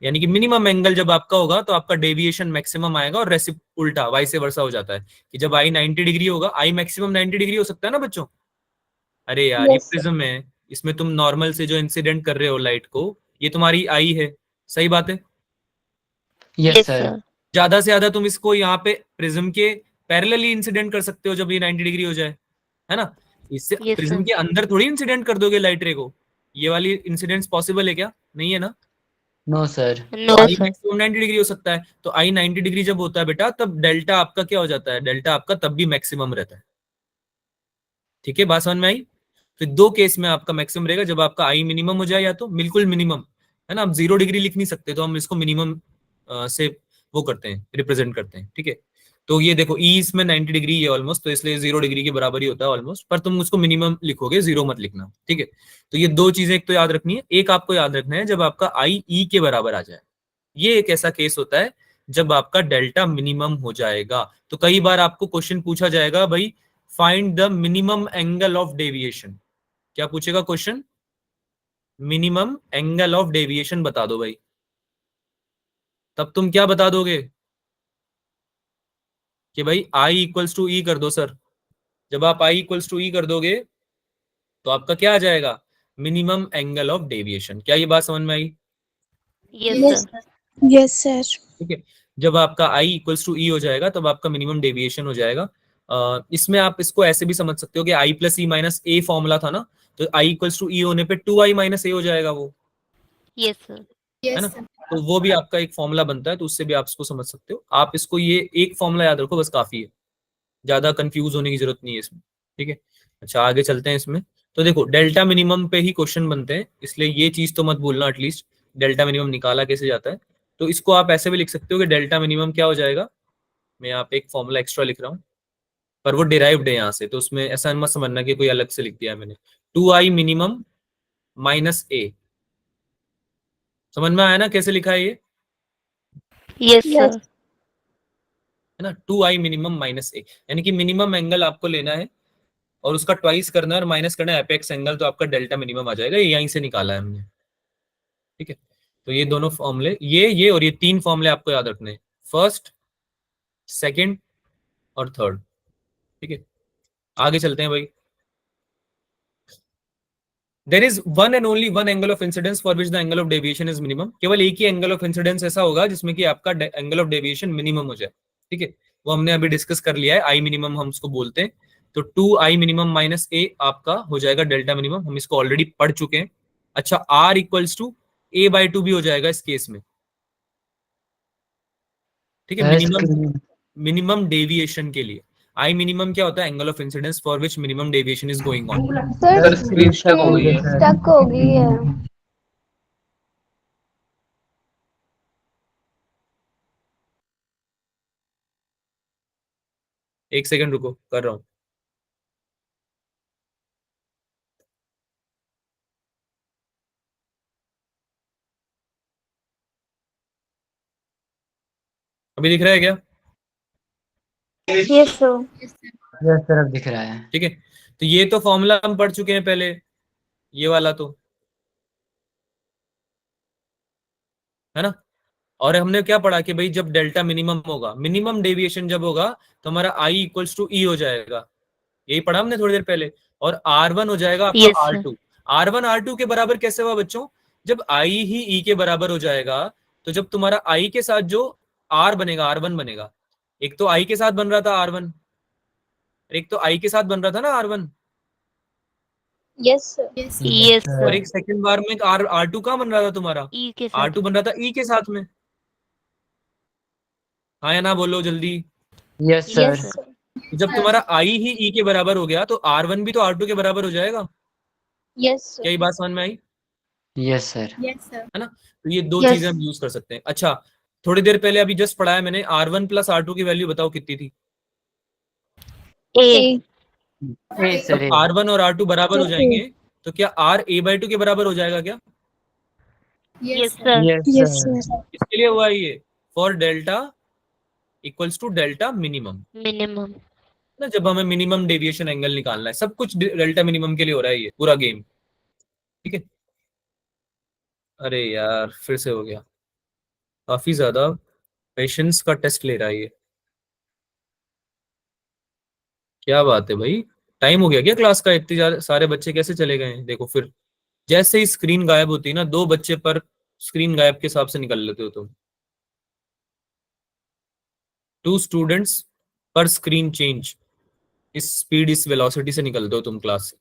यानी कि मिनिमम एंगल जब आपका होगा, तो आपका डेविएशन मैक्सिमम आएगा, और रेसिप उल्टा वाइस वर्सा हो जाता है, कि जब आई 90 डिग्री होगा, आई मैक्सिमम 90 डिग्री हो सकता है ना बच्चों। अरे यार, ये Yes, sir. प्रिज्म है, इसमें तुम नॉर्मल से जो इंसिडेंट कर रहे हो लाइट को, ये तुम्हारी आई है, सही बात है। Yes Yes, sir. sir. ज्यादा से ज्यादा तुम इसको यहाँ पे प्रिज्म के पैरेलली इंसिडेंट कर सकते हो जब ये 90 डिग्री हो जाए, है ना। इससे Yes, प्रिज्म sir. के अंदर थोड़ी इंसिडेंट कर दोगे लाइट रे को, ये वाली इंसिडेंट्स पॉसिबल है क्या? नहीं है ना। No sir. No, आई sir. मैक्सिमम 90 डिग्री हो सकता है, तो आई 90 डिग्री जब होता है बेटा, तब डेल्टा आपका क्या हो जाता है, डेल्टा आपका तब भी मैक्सिमम रहता है, ठीक है। बात समझ में आई? तो दो केस में आपका मैक्सिमम रहेगा, जब आपका आई मिनिमम हो जाए, या तो बिल्कुल मिनिमम, है ना। आप 0 डिग्री लिख नहीं सकते, तो हम इसको मिनिमम से वो करते हैं, रिप्रेजेंट करते हैं, ठीक है। तो ये देखो, ई इसमें 90 डिग्री है ऑलमोस्ट, तो इसलिए 0 डिग्री के बराबर ही होता है ऑलमोस्ट, पर तुम उसको मिनिमम लिखोगे, 0 मत लिखना, ठीक है। तो ये दो चीजें एक तो याद रखनी है, एक आपको याद रखना है जब आपका आई ई के बराबर आ जाए, ये एक ऐसा केस होता है जब आपका डेल्टा मिनिमम हो जाएगा। तो कई बार आपको क्वेश्चन पूछा जाएगा, भाई find the minimum angle of deviation. क्या पूछेगा question? Minimum angle of deviation बता दो भाई। तब तुम क्या बता दोगे कि भाई आई इक्वल्स टू ई कर दो सर। जब आप आई इक्वल्स टू ई कर दोगे, तो आपका क्या आ जाएगा, मिनिमम एंगल ऑफ डेविएशन। क्या ये बात समझ में आई? Yes sir. Yes, sir. ठीक है, जब आपका I इक्वल्स टू ई हो जाएगा तब आपका मिनिमम डेविएशन हो जाएगा। इसमें आप इसको ऐसे भी समझ सकते हो कि I plus E minus a formula था ना, तो I इक्वल्स टू ई होने पे 2I माइनस ए हो जाएगा वो, यस सर। है ना? तो वो भी आपका एक फॉर्मूला बनता है, तो उससे भी आप इसको समझ सकते हो। आप इसको ये एक फॉर्मूला याद रखो बस, काफी है, ज्यादा कंफ्यूज होने की जरूरत नहीं है इसमें। ठीक है, अच्छा आगे चलते हैं इसमें। तो देखो डेल्टा मिनिमम पे ही क्वेश्चन बनते हैं, इसलिए ये चीज तो मत भूलना एटलीस्ट, डेल्टा मिनिमम निकाला कैसे जाता है। तो इसको आप ऐसे भी लिख सकते हो कि डेल्टा मिनिमम क्या हो जाएगा, मैं यहाँ पे एक फॉर्मूला एक्स्ट्रा लिख रहा हूँ, पर वो डिराइव्ड है यहाँ से, तो उसमें ऐसा मत समझना कि कोई अलग से लिख दिया है मैंने। 2I मिनिमम माइनस ए, समझ में आया ना कैसे लिखा है ये? Yes sir. है ना, 2I मिनिमम माइनस ए, यानी कि मिनिमम एंगल आपको लेना है और उसका ट्वाइस करना है और माइनस करना है एपेक्स एंगल, तो आपका डेल्टा मिनिमम आ जाएगा। ये यहीं से निकाला है हमने। ठीक है, तो ये दोनों फॉर्मूले, ये और ये तीन फॉर्मूले आपको याद रखने हैं, फर्स्ट, सेकंड और थर्ड। ठीक है, आगे चलते हैं भाई। There is one and only one angle of incidence for which the angle of deviation is minimum. केवल एक ही एंगल ऑफ इंसिडेंस ऐसा होगा जिसमें कि आपका एंगल ऑफ डेविएशन मिनिमम हो जाए। ठीक है, वो हमने अभी डिस्कस कर लिया है, आई मिनिमम हम उसको बोलते हैं। तो 2I मिनिमम माइनस ए आपका हो जाएगा डेल्टा मिनिमम, हम इसको ऑलरेडी पढ़ चुके हैं। अच्छा, R इक्वल्स टू a/2 भी हो जाएगा इस केस में। ठीक है, मिनिमम डेविएशन के लिए आई मिनिमम क्या होता है, angle of incidence for which minimum deviation is going on. Sir screen stuck हो गई है। स्टक हो गई है। एक सेकंड रुको, कर रहा हूं। अभी दिख रहा है क्या? Yes sir. यस सर, अब दिख रहा है। ठीक है, तो ये तो फॉर्मूला हम पढ़ चुके हैं पहले, ये वाला तो, है ना? और हमने क्या पढ़ा कि भाई जब डेल्टा मिनिमम होगा, मिनिमम डेविएशन जब होगा, तो हमारा I इक्वल्स टू ई हो जाएगा, यही पढ़ा हमने थोड़ी देर पहले। और R1 हो जाएगा आपका Yes, sir. R2। R1 R2 के बराबर कैसे हुआ बच्चों? जब I ही E के बराबर हो जाएगा, तो जब तुम्हारा I के साथ जो R बनेगा, R1 बनेगा, एक तो I के साथ बन रहा था R1, एक तो I के साथ बन रहा था ना R1, यस सर। यस और सर। एक सेकंड बार में R2 कहाँ बन रहा था तुम्हारा? ई के साथ। R2 बन रहा था E के साथ में। हाँ या ना बोलो जल्दी। Yes sir. Yes sir. जब तुम्हारा I ही E के बराबर हो गया, तो R1 भी तो R2 के बराबर हो जाएगा। यस क्या ये बात समझ में आई? Yes sir. है ना? तो ये दो Yes. चीजें हम यूज कर सकते हैं। अच्छा, थोड़ी देर पहले अभी जस्ट पढ़ाया मैंने, R1 प्लस R2 की वैल्यू बताओ कितनी थी? ए। ए सर। जब R1 और R2 बराबर हो जाएंगे, तो क्या R a/2 के बराबर हो जाएगा क्या? Yes sir. Yes, sir. इसके लिए हुआ ये, for delta equals to delta minimum, minimum. ना, जब हमें मिनिमम डेविएशन एंगल निकालना है, सब कुछ डेल्टा मिनिमम के लिए हो रहा है ये पूरा गेम। ठीक है, अरे यार फिर से हो गया, काफी ज्यादा पेशेंस का टेस्ट ले रहा है ये। क्या बात है भाई, टाइम हो गया क्या क्लास का? इतने सारे बच्चे कैसे चले गए हैं? देखो फिर जैसे ही स्क्रीन गायब होती है ना, 2 बच्चे पर स्क्रीन गायब के हिसाब से निकल लेते हो तुम। 2 स्टूडेंट्स पर स्क्रीन चेंज, इस स्पीड इस वेलोसिटी से निकलते हो तुम क्लास से।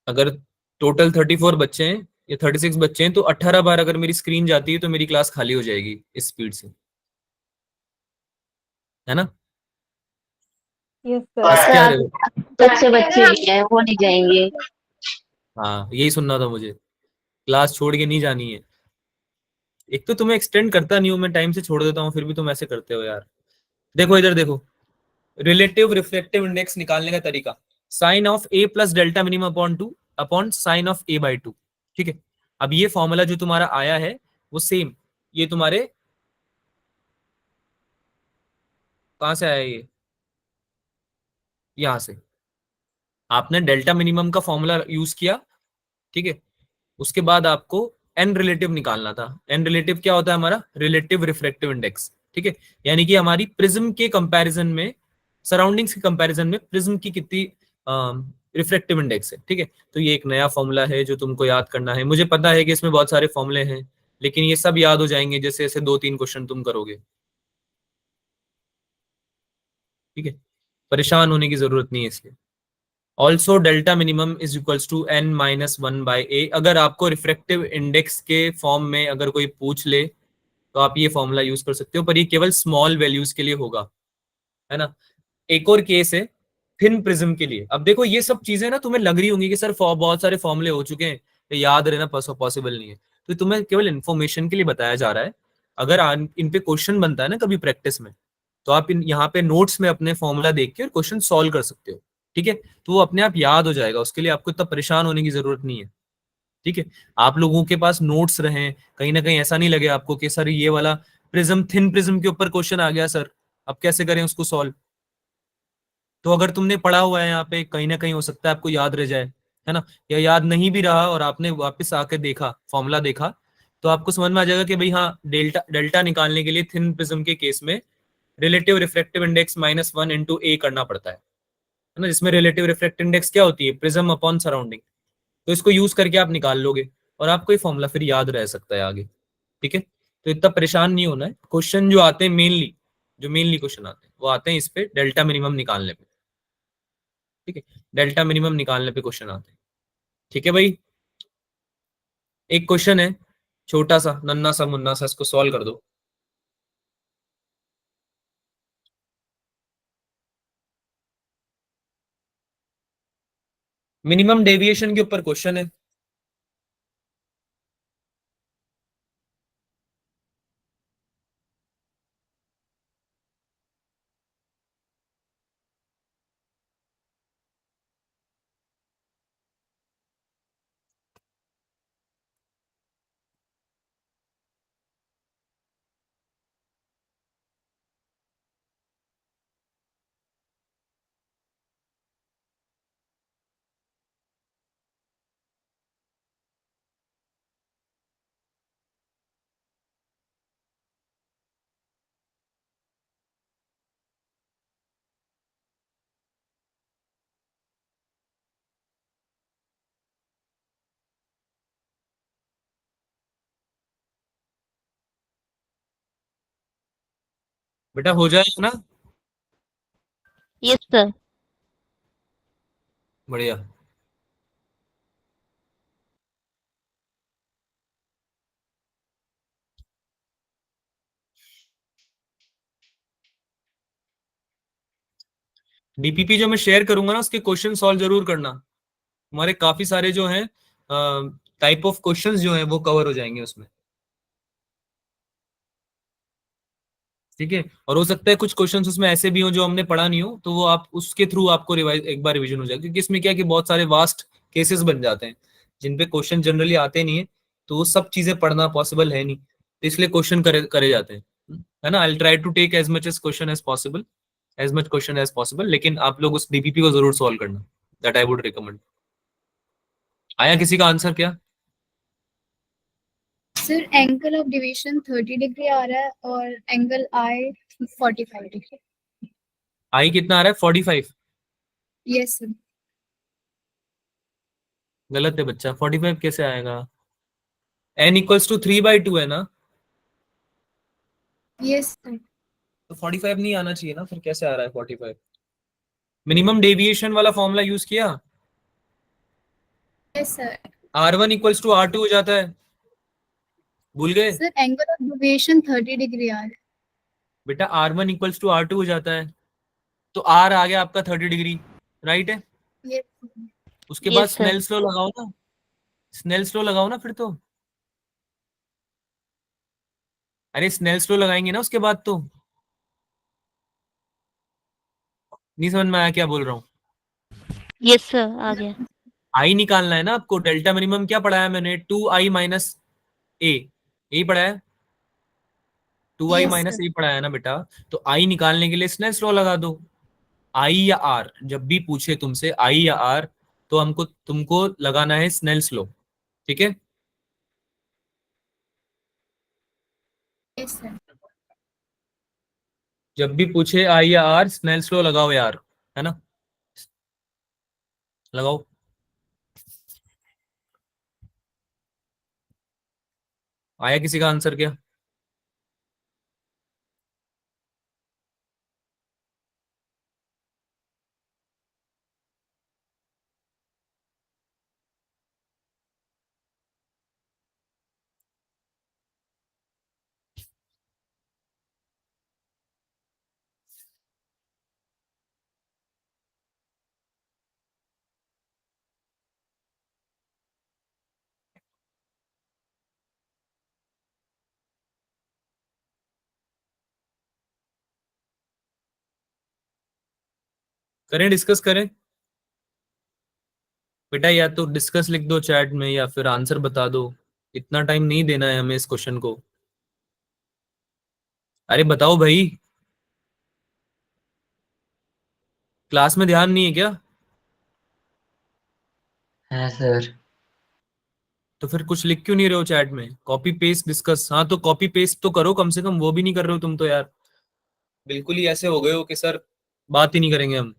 अगर टोटल 34 बच्चे हैं या 36 बच्चे हैं, तो 18 बार अगर मेरी स्क्रीन जाती है तो मेरी क्लास खाली हो जाएगी इस स्पीड से, है ना? बस क्या रहे हो? अच्छे बच्चे भी हैं, वो नहीं जाएंगे। हाँ, यही सुनना था मुझे, क्लास छोड़ के नहीं जानी है। एक तो तुम्हें एक्सटेंड करता नहीं हूं मैं, टाइम से छोड़ देता हूँ, फिर भी तुम ऐसे करते हो यार। देखो इधर देखो, रिलेटिव रिफ्लेक्टिव इंडेक्स निकालने का तरीका, sine of a plus delta minimum upon 2 upon sine of a/2। ठीक है, अब ये फॉर्मूला जो तुम्हारा आया है वो सेम, ये तुम्हारे कहां से आया, ये यहां से आपने डेल्टा मिनिमम का फॉर्मूला यूज किया। ठीक है, उसके बाद आपको एन रिलेटिव निकालना था। एन रिलेटिव क्या होता है हमारा? Relative refractive index. ठीक है, यानी कि हमारी प्रिज्म के कंपैरिजन में, सराउंडिंग्स के कंपैरिजन में प्रिज्म की कितनी रिफ्रैक्टिव इंडेक्स है। ठीक है, तो ये एक नया फॉर्मूला है जो तुमको याद करना है। मुझे पता है कि इसमें बहुत सारे फॉर्मूले हैं, लेकिन ये सब याद हो जाएंगे जैसे जैसे 2-3 क्वेश्चन तुम करोगे। ठीक है, परेशान होने की जरूरत नहीं है इसलिए। Also delta minimum is equals to n-1/a। अगर आपको रिफ्रैक्टिव इंडेक्स के फॉर्म में अगर कोई पूछ ले तो आप ये फॉर्मूला यूज कर सकते हो, पर ये केवल स्मॉल वैल्यूज के लिए होगा, है ना। एक और केस है थिन प्रिज्म के लिए। अब देखो ये सब चीजें ना तुम्हें लग रही होंगी कि सर बहुत सारे फॉर्मूले हो चुके हैं, ये याद रहना पॉसिबल नहीं है, तो तुम्हें केवल इन्फॉर्मेशन के लिए बताया जा रहा है। अगर इन पे क्वेश्चन बनता है ना कभी प्रैक्टिस में, तो आप यहाँ पे नोट्स में अपने फॉर्मूला देख के और क्वेश्चन सॉल्व कर सकते हो। ठीक है, तो वो अपने आप याद हो जाएगा, उसके लिए आपको इतना परेशान होने की जरूरत नहीं है। ठीक है, आप लोगों के पास नोट्स रहे, कहीं ना कहीं ऐसा नहीं लगे आपको कि सर ये वाला प्रिज्म, थिन प्रिज्म के ऊपर क्वेश्चन आ गया सर, अब कैसे करें उसको सॉल्व। तो अगर तुमने पढ़ा हुआ है यहाँ पे, कहीं ना कहीं हो सकता है आपको याद रह जाए, है ना। या याद नहीं भी रहा और आपने वापस आके देखा, फॉर्मूला देखा, तो आपको समझ में आ जाएगा कि भाई हाँ, डेल्टा डेल्टा निकालने के लिए थिन प्रिज्म के केस में रिलेटिव रिफ्रैक्टिव इंडेक्स -1 × करना पड़ता है ना, जिसमें रिलेटिव रिफ्रैक्टिव इंडेक्स क्या होती है, प्रिज्म अपॉन सराउंडिंग। तो इसको यूज करके आप निकाल लोगे और आपको ये फॉर्मूला फिर याद रह सकता है आगे। ठीक है, तो इतना परेशान नहीं होना है। क्वेश्चन जो आते हैं मेनली, जो मेनली क्वेश्चन आते हैं वो आते हैं इस पे डेल्टा मिनिमम निकालने पे। ठीक है, डेल्टा मिनिमम निकालने पे क्वेश्चन आते हैं। ठीक है भाई, एक क्वेश्चन है छोटा सा, नन्ना सा मुन्ना सा, इसको सॉल्व कर दो। मिनिमम डेविएशन के ऊपर क्वेश्चन है। बेटा हो जाएगा ना? Yes sir. बढ़िया। डीपीपी जो मैं शेयर करूंगा ना, उसके क्वेश्चन सॉल्व जरूर करना। हमारे काफी सारे जो हैं टाइप ऑफ क्वेश्चंस जो हैं वो कवर हो जाएंगे उसमें। ठीक है, और हो सकता है कुछ क्वेश्चंस उसमें ऐसे भी हो जो हमने पढ़ा नहीं हो, तो वो आप उसके थ्रू आपको रिवाइज, एक बार रिवीजन हो जाएगा। क्योंकि इसमें क्या है कि बहुत सारे वास्ट केसेस बन जाते हैं जिन पे क्वेश्चन जनरली आते नहीं है, तो वो सब चीजें पढ़ना पॉसिबल है नहीं, तो इसलिए क्वेश्चन करे करे जाते हैं, है ना। I try to take as much as question as possible, as much question as possible, लेकिन आप लोग उस डीपीपी को जरूर सॉल्व करना, दैट आई वुड रिकमेंड। आया किसी का आंसर क्या? Sir angle of division 30 degree आ रहा है और एंगल आई 45 डिग्री। आई कितना आ रहा है? 45। Yes sir. गलत है बच्चा, 45 कैसे आएगा? n = 3/2 है ना, यस सर। तो 45 नहीं आना चाहिए ना, फिर कैसे आ रहा है 45? मिनिमम डेविएशन वाला फॉर्मूला यूज किया? Yes sir. R1 = R2 हो जाता है, भूल गए? Sir angle of division 30 degree आ रहा है। बेटा R1 = R2 हो जाता है, तो R आ गया आपका 30 डिग्री, राइट है। यस उसके बाद यस सर। स्नेल्स लॉ लगाओ ना, स्नेल्स लॉ लगाओ ना फिर तो। अरे स्नेल्स लॉ लगाएंगे ना उसके बाद तो। नहीं समझ में आया क्या बोल रहा हूँ? यस सर, आ गया। आई निकालना है ना आपको। डेल्टा मिनिमम क्या पढ़ाया मैंने? 2i - a, यही पढ़ाया, 2i यस - सर। a पढ़ाया ना बेटा। तो आई निकालने के लिए स्नेल्स लॉ लगा दो। आई या आर, जब भी पूछे तुमसे आई या आर, तो हमको तुमको लगाना है स्नेल्स लॉ। ठीक है, यस सर। जब भी पूछे आई या आर, स्नेल्स लॉ लगाओ यार, है ना, लगाओ। आया किसी का आंसर क्या? करें, डिस्कस करें बेटा, या तो डिस्कस लिख दो चैट में या फिर आंसर बता दो। इतना टाइम नहीं देना है हमें इस क्वेश्चन को। अरे बताओ भाई, क्लास में ध्यान नहीं है क्या? है सर। तो फिर कुछ लिख क्यों नहीं रहे हो चैट में? कॉपी पेस्ट डिस्कस, हाँ तो कॉपी पेस्ट तो करो कम से कम, वो भी नहीं कर रहे हो तुम तो यार। बिल्कुल ही ऐसे हो गए हो कि सर बात ही नहीं करेंगे हम।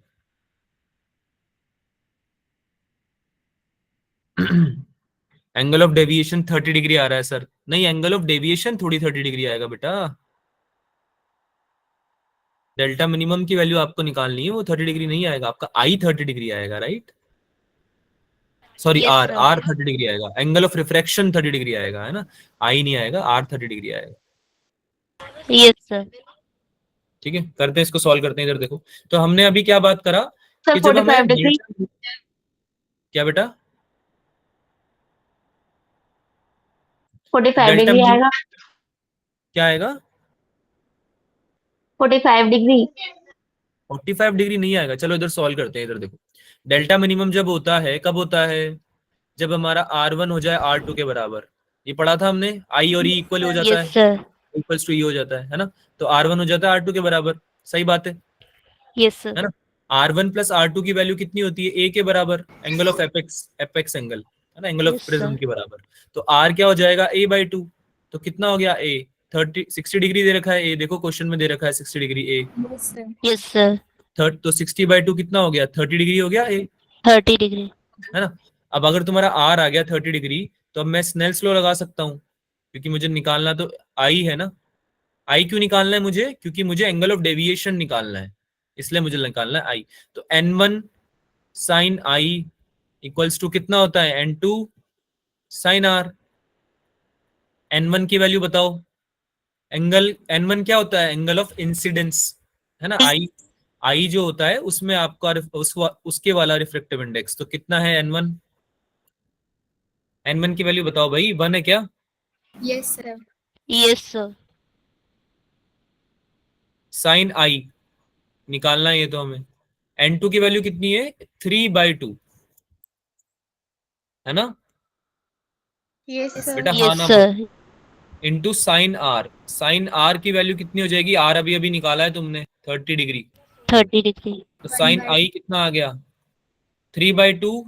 एंगल ऑफ डेविएशन 30 डिग्री आ रहा है सर। नहीं, एंगल ऑफ डेविएशन थोड़ी 30 डिग्री आएगा बेटा। डेल्टा मिनिमम की वैल्यू आपको निकालनी है, वो 30 डिग्री नहीं आएगा आपका, आई 30 डिग्री आएगा, right? Sorry, yes r sir. R 30 degree आएगा। एंगल ऑफ रिफ्रैक्शन 30 डिग्री आएगा, है ना, आई नहीं आएगा, आर 30 डिग्री आएगा। Yes sir. ठीक है, करते हैं इसको, सॉल्व करते हैं। इधर देखो, तो हमने अभी क्या बात करा सर कि जब हमें 45 डिग्री। क्या बेटा? 45 डेल्टा डिग्री मिनिमम आएगा। क्या आएगा? 45 डिग्री। 45 डिग्री नहीं आएगा। चलो इधर सॉल्व करते हैं। इधर देखो, डेल्टा मिनिमम जब होता है, कब होता है? जब हमारा R1 हो जाए R2 के बराबर। ये पढ़ा था हमने, आई और ई इक्वल हो जाता यस है, सर। इक्वल्स टू ई हो जाता है ना। तो R1 हो जाता है R2 के बराबर, सही बात यस सर। है ना। R1 प्लस R2 की वैल्यू कितनी होती है? ए के बराबर, angle of apex, apex angle, है ना, angle of yes prism sir. के बराबर। तो R क्या हो जाएगा? A/2। तो कितना हो गया? A 60 डिग्री दे रखा है, ए देखो क्वेश्चन में दे रखा है 60 डिग्री ए। Yes, sir. Yes sir. Third तो 60/2 कितना हो गया? 30 डिग्री हो गया ए, 30 डिग्री। है ना। अब अगर तुम्हारा आर आ गया 30 डिग्री, तो अब मैं स्नेल्स लॉ लगा सकता हूँ, क्योंकि मुझे निकालना तो आई है ना। आई क्यों निकालना है मुझे? क्योंकि मुझे एंगल ऑफ डेविएशन निकालना है, इसलिए मुझे निकालना है आई। तो N1 sign I equals to कितना होता है? N2 sign are. N1 की वैल्यू बताओ। एंगल N1 क्या होता है? एंगल ऑफ इंसिडेंस, है ना। आई जो होता है उसमें आपका उसके वाला रिफ्लेक्टिव इंडेक्स, तो कितना है N1? N1 की वैल्यू बताओ भाई, 1 है क्या? Yes, sir. Yes sir. Sine I निकालना है ये तो हमें। N2 की वैल्यू कितनी है? 3/2, है ना Yes, sir. बेटा, हाँ यस ना बोल। Sir. Into sine are, sine r की वैल्यू कितनी हो जाएगी? आर अभी अभी निकाला है तुमने, 30 डिग्री। 30 डिग्री। तो One साइन by आई कितना आ गया? 3/2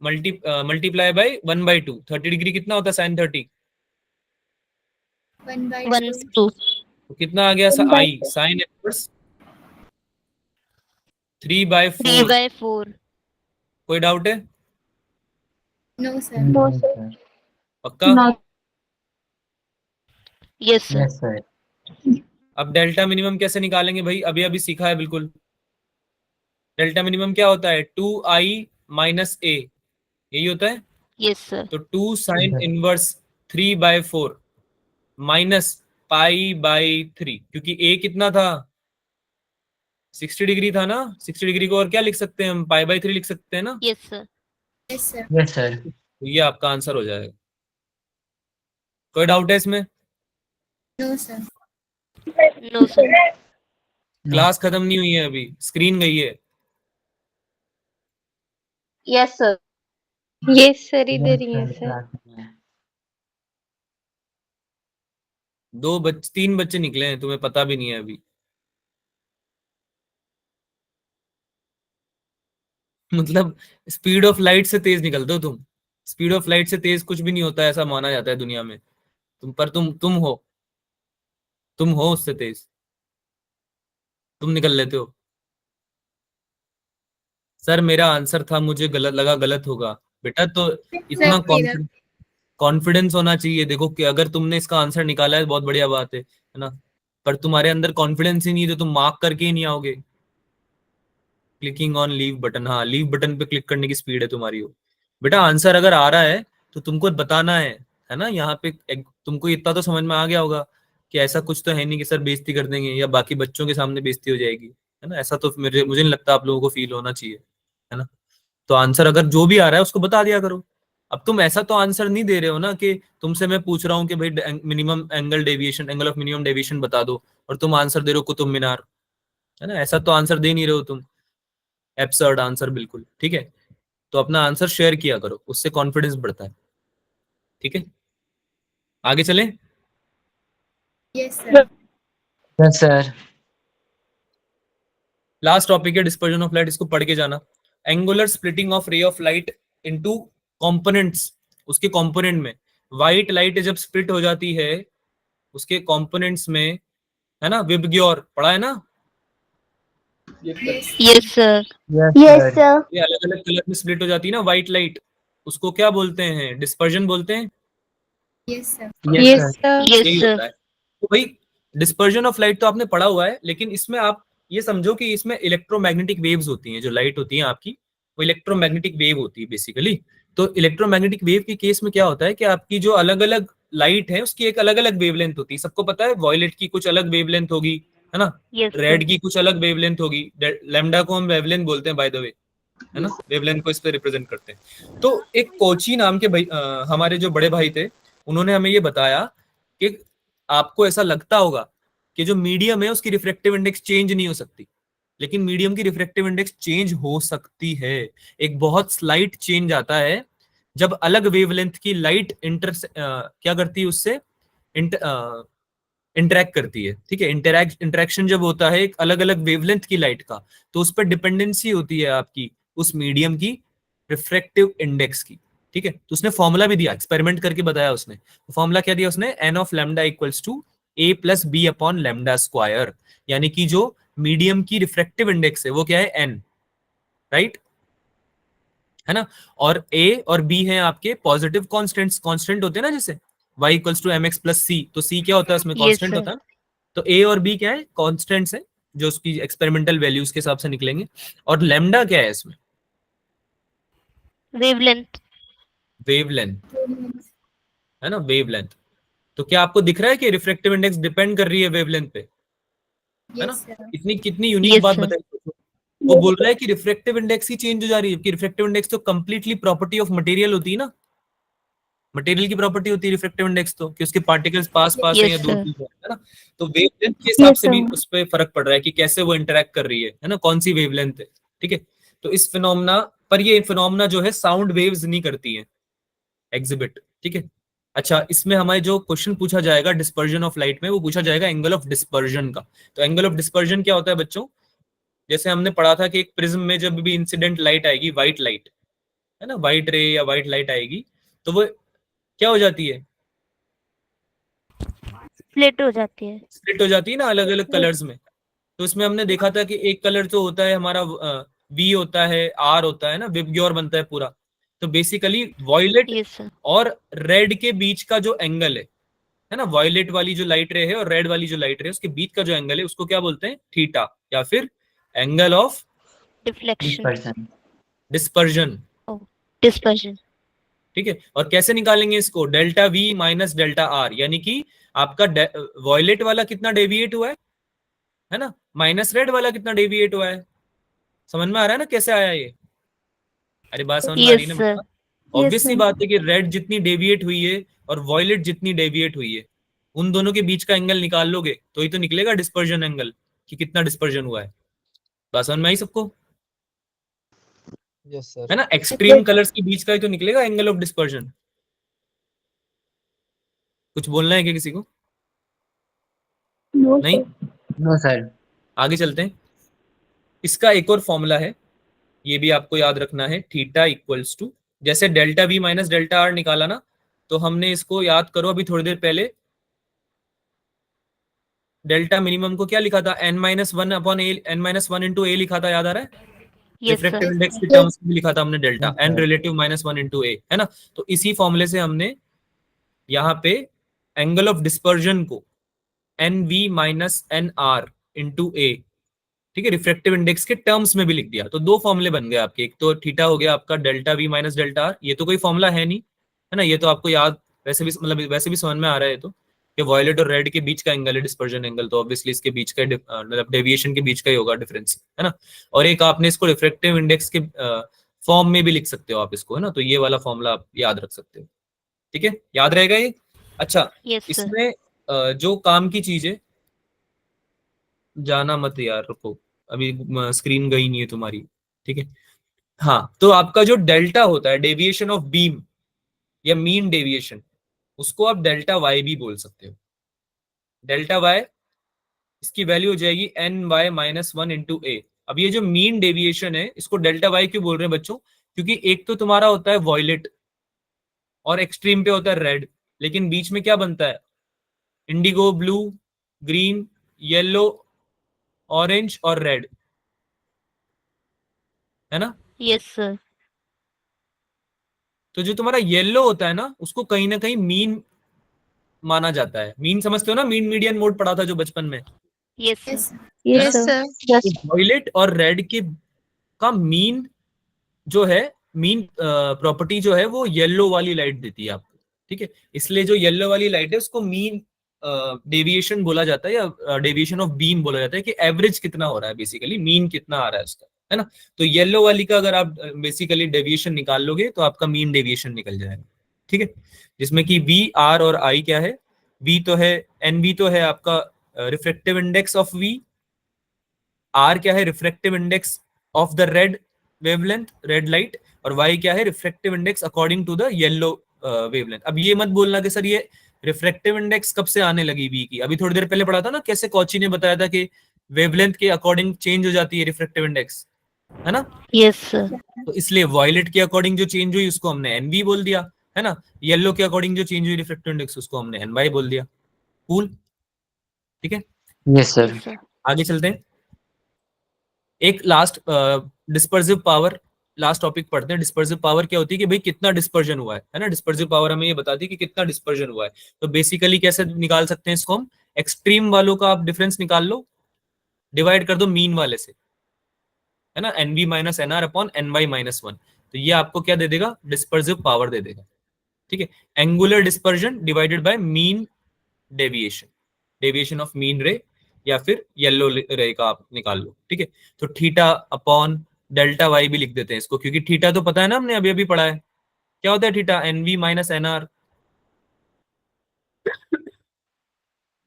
मल्टीप्लाई बाई 1/2। 30 डिग्री कितना होता है साइन 30? 1 1/2. 2। तो कितना आ गया आई? Sine inverse 3/4। 3/4। कोई डाउट है? No, sir. No, sir. पक्का? No. Yes sir. Yes sir. अब डेल्टा मिनिमम कैसे निकालेंगे भाई? अभी अभी सीखा है बिल्कुल। डेल्टा मिनिमम क्या होता है? 2i - a, यही होता है। Yes sir. तो 2 साइन इनवर्स 3/4 माइनस π/3, क्योंकि a कितना था? 60 डिग्री था ना। 60 डिग्री को और क्या लिख सकते हैं हम? π/3 लिख सकते हैं ना। Yes sir. Yes, sir. Yes sir. तो ये आपका आंसर हो जाएगा। कोई डाउट है इसमें? No, sir. No sir. Class खत्म नहीं हुई है अभी, स्क्रीन गई है। Yes sir. यस सर, इधर ही है सर। तीन बच्चे निकले हैं, तुम्हें पता भी नहीं है अभी। मतलब स्पीड ऑफ लाइट से तेज निकलते हो तुम। स्पीड ऑफ लाइट से तेज कुछ भी नहीं होता, ऐसा माना जाता है दुनिया में। तुम हो उससे तेज। तुम निकल लेते हो। सर मेरा आंसर था, मुझे गलत लगा, गलत होगा बेटा। तो इतना सर मेरा कॉन्फिडेंस होना चाहिए। देखो कि अगर तुमने इसका आंसर निकाला है बहुत बढ़िया बात है ना, पर तुम्हारे अंदर कॉन्फिडेंस ही नहीं है तो तुम मार्क करके ही नहीं आओगे। क्लिकिंग ऑन लीव बटन, हाँ लीव बटन पे क्लिक करने की स्पीड है तुम्हारी हो। बेटा आंसर अगर आ रहा है तो तुमको बताना है ना। यहाँ पे तुमको इतना तो समझ में आ गया होगा कि ऐसा कुछ तो है नहीं कि सर बेइज्जती कर देंगे या बाकी बच्चों के सामने बेइज्जती हो जाएगी, है ना। ऐसा तो मुझे नहीं लगता आप लोगों को फील होना चाहिए, है ना। तो आंसर अगर जो भी आ रहा है उसको बता दिया करो। अब तुम ऐसा तो आंसर नहीं दे रहे हो ना कि तुमसे मैं पूछ रहा हूँ कि भाई minimum angle deviation, angle of minimum deviation बता दो, और तुम आंसर दे रहे हो कुतुब मीनार, है ना। ऐसा तो आंसर दे नहीं रहे हो तुम, एब्सर्ड आंसर बिल्कुल। ठीक है, तो अपना आंसर शेयर किया करो, उससे कॉन्फिडेंस बढ़ता है। ठीक है, आगे चलें। Yes sir. Yes sir. Last topic है डिस्पर्जन ऑफ लाइट, इसको पढ़ के जाना। Angular splitting of ray of light into components. उसके कंपोनेंट में व्हाइट लाइट जब स्प्लिट हो जाती है उसके कंपोनेंट्स में, है ना, विबग्योर पढ़ा है ना। Yes sir. Yes sir. ये अलग अलग कलर में स्प्लिट हो जाती है ना व्हाइट लाइट, उसको क्या बोलते हैं? डिस्पर्जन बोलते हैं। Yes sir. Yes sir. Yes यही सर। होता है। तो भाई डिस्पर्जन ऑफ लाइट तो आपने पढ़ा हुआ है, लेकिन इसमें आप ये समझो कि इसमें इलेक्ट्रोमैग्नेटिक वेव्स होती हैं। जो लाइट होती है आपकी वो इलेक्ट्रोमैग्नेटिक वेव होती है बेसिकली। तो इलेक्ट्रोमैग्नेटिक वेव के केस में क्या होता है कि आपकी जो अलग अलग लाइट है उसकी एक अलग अलग वेवलेंथ होती है। सबको पता है वॉयलेट की कुछ अलग वेवलेंथ होगी, है ना, यस रेड सर। की कुछ अलग वेवलेंथ होगी। लैम्डा को हम वेवलेंथ बोलते हैं बाय द वे, है ना, वेवलेंथ को इस पे रिप्रेजेंट करते हैं। तो एक कोची नाम के भाई हमारे जो बड़े भाई थे, उन्होंने हमें ये बताया कि आपको ऐसा लगता होगा कि जो मीडियम है उसकी रिफ्रैक्टिव इंडेक्स चेंज नहीं हो सकती, लेकिन मीडियम की रिफ्रैक्टिव इंडेक्स चेंज हो सकती है। एक बहुत स्लाइट चेंज आता है जब अलग वेवलेंथ की लाइट क्या करती है उससे इंटरेक्ट करती है। ठीक है, इंटरेक्शन जब होता है एक अलग अलग वेवलेंथ की लाइट का, तो उस पर डिपेंडेंसी होती है आपकी उस मीडियम की रिफ्रैक्टिव इंडेक्स की। ठीक है, तो उसने फॉर्मूला भी दिया, एक्सपेरिमेंट करके बताया उसने। फॉर्मूला क्या दिया उसने? N of lambda equals to a plus b upon lambda square. यानी कि जो मीडियम की रिफ्रैक्टिव इंडेक्स है वो क्या है? एन, राइट, है ना। और ए और बी है आपके पॉजिटिव कांस्टेंट्स, कांस्टेंट होते हैं ना, जैसे y equals to M X plus C, तो सी क्या होता है उसमें? यस कांस्टेंट होता सर। है। तो ए और बी क्या है? कांस्टेंट्स है जो उसकी एक्सपेरिमेंटल वैल्यूज के हिसाब से निकलेंगे। और लैम्डा क्या है इसमें? वेवलेंथ। वेवलेंथ, है ना, वेवलेंथ। तो क्या आपको दिख रहा है कि रिफ्रैक्टिव इंडेक्स डिपेंड कर रही है वेवलेंथ पे, है ना। Yes sir. इतनी कितनी यूनिक यस बात सर। बताई। वो बोल रहा है कि रिफ्रैक्टिव इंडेक्स ही चेंज हो जा रही है, कि रिफ्रैक्टिव इंडेक्स तो कंप्लीटली प्रॉपर्टी ऑफ मटेरियल होती है ना। मटेरियल की प्रॉपर्टी होती है रिफ्रैक्टिव इंडेक्स तो, कि उसके पार्टिकल्स पास पास है या यस दूर सर। दूर है ना। तो वेवलेंथ के हिसाब Yes, से sir. भी उस पर फर्क पड़ रहा है कि कैसे वो इंटरेक्ट कर रही है ना, कौन सी वेवलेंथ है। ठीक है, तो इस फिनोमेना पर, ये फिनोमेना जो है साउंड वेव्स नहीं करती है एग्जिबिट। ठीक है, अच्छा, इसमें हमारे जो क्वेश्चन पूछा जाएगा डिस्पर्जन ऑफ लाइट में, वो पूछा जाएगा एंगल ऑफ डिस्पर्जन का। तो एंगल ऑफ डिस्पर्जन क्या होता है बच्चों? जैसे हमने पढ़ा था कि एक प्रिज्म में जब भी इंसिडेंट लाइट आएगी, व्हाइट लाइट, है ना, व्हाइट रे या व्हाइट लाइट आएगी, तो वो क्या हो जाती है? स्प्लिट हो जाती है। स्प्लिट हो जाती है ना अलग अलग कलर्स में। तो इसमें हमने देखा था कि एक कलर जो होता है हमारा वी होता है, आर होता है ना, विबग्योर बनता है पूरा। तो बेसिकली वॉयलेट यस सर। और रेड के बीच का जो एंगल है ना, वॉयलेट वाली जो लाइट रे है और रेड वाली जो लाइट रे है, उसके बीच का जो एंगल है उसको क्या बोलते हैं? थीटा, या फिर angle of deflection. Dispersion. Dispersion. Oh, dispersion. ठीक है, और कैसे निकालेंगे इसको? Delta v minus delta r, यानी कि आपका वॉयलेट वाला कितना डेविएट हुआ है ना, माइनस रेड वाला कितना डेविएट हुआ है। समझ में आ रहा है ना कैसे आया ये? अरे बात समझ में आ रही यस है ना सर। बेटा? Yes, ऑब्वियस सी sir. बात है कि रेड जितनी डेविएट हुई है और वॉयलेट जितनी डेविएट हुई है, उन दोनों के बीच का एंगल निकाल लोगे तो ही तो निकलेगा डिस्पर्जन एंगल, कि कितना डिस्पर्जन हुआ है। बात समझ में आई सबको? Yes sir. है ना, एक्सट्रीम कलर्स के बीच का ही तो निकलेगा एंगल ऑफ डिस्पर्जन। कुछ बोलना है क्या किसी को? No, नहीं, sir. No sir. आगे चलते हैं। इसका एक और फॉर्मूला है, ये भी आपको याद रखना है। थीटा इक्वल्स टू, जैसे delta v minus delta are निकाला ना, तो हमने इसको याद करो अभी थोड़ी देर पहले डेल्टा मिनिमम को क्या लिखा था, n-1 n minus one into A लिखा था, याद आ रहा है? Yes sir. रिफ्रैक्टिव इंडेक्स की टर्म्स में लिखा था हमने delta n relative -1 into A, है ना? तो इसी फॉर्मूले से हमने यहाँ पे एंगल ऑफ डिस्पर्जन को N we minus N R into A, ठीक है, रिफ्रैक्टिव इंडेक्स के टर्म्स में भी लिख दिया। तो दो फॉर्मूले बन गए आपके, एक तो थीटा हो गया आपका delta v minus delta r, ये तो कोई फॉर्मूला है नहीं, है ना, ये तो आपको याद वैसे भी, मतलब वैसे भी समझ में आ रहा है, तो कि वॉयलेट और रेड के बीच का एंगल है डिस्पर्जन एंगल, तो ऑब्वियसली इसके बीच का मतलब डेविएशन के बीच का ही होगा डिफरेंस, है ना। और एक आपने इसको रिफ्रैक्टिव इंडेक्स के फॉर्म में भी लिख सकते हो आप इसको, है ना, तो ये वाला फॉर्मूला आप याद रख सकते हो, ठीक है, याद रहेगा ये। अच्छा, यस सर। इसमें जो काम की चीज है, जाना मत यार, रुको, अभी स्क्रीन गई नहीं है तुम्हारी, ठीक है। हाँ, तो आपका जो डेल्टा होता है, डेविएशन ऑफ बीम या मीन डेविएशन, उसको आप डेल्टा वाई भी बोल सकते हो। डेल्टा वाई, इसकी वैल्यू हो जाएगी N Y minus one into A. अब ये जो मीन डेविएशन है, इसको डेल्टा वाई क्यों बोल रहे हैं बच्चों? क्योंकि एक तो तुम्हारा होता है वॉयलेट और एक्सट्रीम पे होता है रेड, लेकिन बीच में क्या बनता है? Indigo, blue, green, yellow, orange और रेड, है ना। Yes sir. तो जो तुम्हारा येलो होता है ना, उसको कहीं ना कहीं मीन माना जाता है। मीन समझते हो ना, मीन मीडियन मोड पढ़ा था जो बचपन में। Yes yes sir. Yes, है ना? sir. तो वायलेट और रेड के का मीन जो है, मीन प्रॉपर्टी जो है, वो येलो वाली लाइट देती है आपको, ठीक है। इसलिए जो येलो वाली लाइट है उसको मीन डेविएशन बोला जाता है, या डेविएशन ऑफ बीम बोला जाता है, कि एवरेज कितना हो रहा है, बेसिकली मीन कितना आ रहा है उसका, है ना। तो येलो वाली का अगर आप बेसिकली डेविएशन निकाल लोगे तो आपका मीन डेविएशन निकल जाएगा, ठीक है। जिसमें कि वी, आर और आई क्या है? वी तो है, एन वी तो है आपका refractive index of v, r क्या है? Refractive index of the red wavelength, red light, और वाई क्या है? Refractive index according to the yellow wavelength. अब ये मत बोलना कि सर ये रिफ्रैक्टिव इंडेक्स कब से आने लगी वी की, अभी थोड़ी देर पहले पढ़ा था ना, कैसे कॉची ने बताया था कि वेवलेंथ के अकॉर्डिंग चेंज हो जाती है रिफ्रैक्टिव इंडेक्स, है ना। Yes sir. तो इसलिए वॉयलेट के अकॉर्डिंग जो चेंज हुई उसको हमने एनवी बोल दिया, है ना। येलो के अकॉर्डिंग जो चेंज हुई रिफ्रैक्टिव इंडेक्स, उसको हमने एनवाई बोल दिया। कूल, ठीक है, यस सर। Yes sir. आगे चलते हैं। एक last dispersive power, last topic पढ़ते हैं। डिस्पर्सिव पावर क्या होती है कि भाई कितना डिस्पर्जन हुआ है ना। डिस्पर्सिव पावर हमें ये बताती है कि कितना डिस्पर्जन हुआ है। तो बेसिकली कैसे निकाल सकते हैं इसको हम? एक्सट्रीम वालों का आप डिफरेंस निकाल लो, डिवाइड कर दो मीन वाले से, है ना, n we minus N R upon n Y minus one. तो ये आपको क्या दे देगा? डिस्पर्सिव पावर दे देगा, ठीक है। Angular dispersion divided by mean deviation, deviation of mean रे, या फिर येलो रे का आप निकाल लो, ठीक है। तो थीटा अपॉन डेल्टा वाई भी लिख देते हैं इसको, क्योंकि थीटा तो पता है ना, हमने अभी अभी पढ़ा है क्या होता है theta, n we minus N r, yes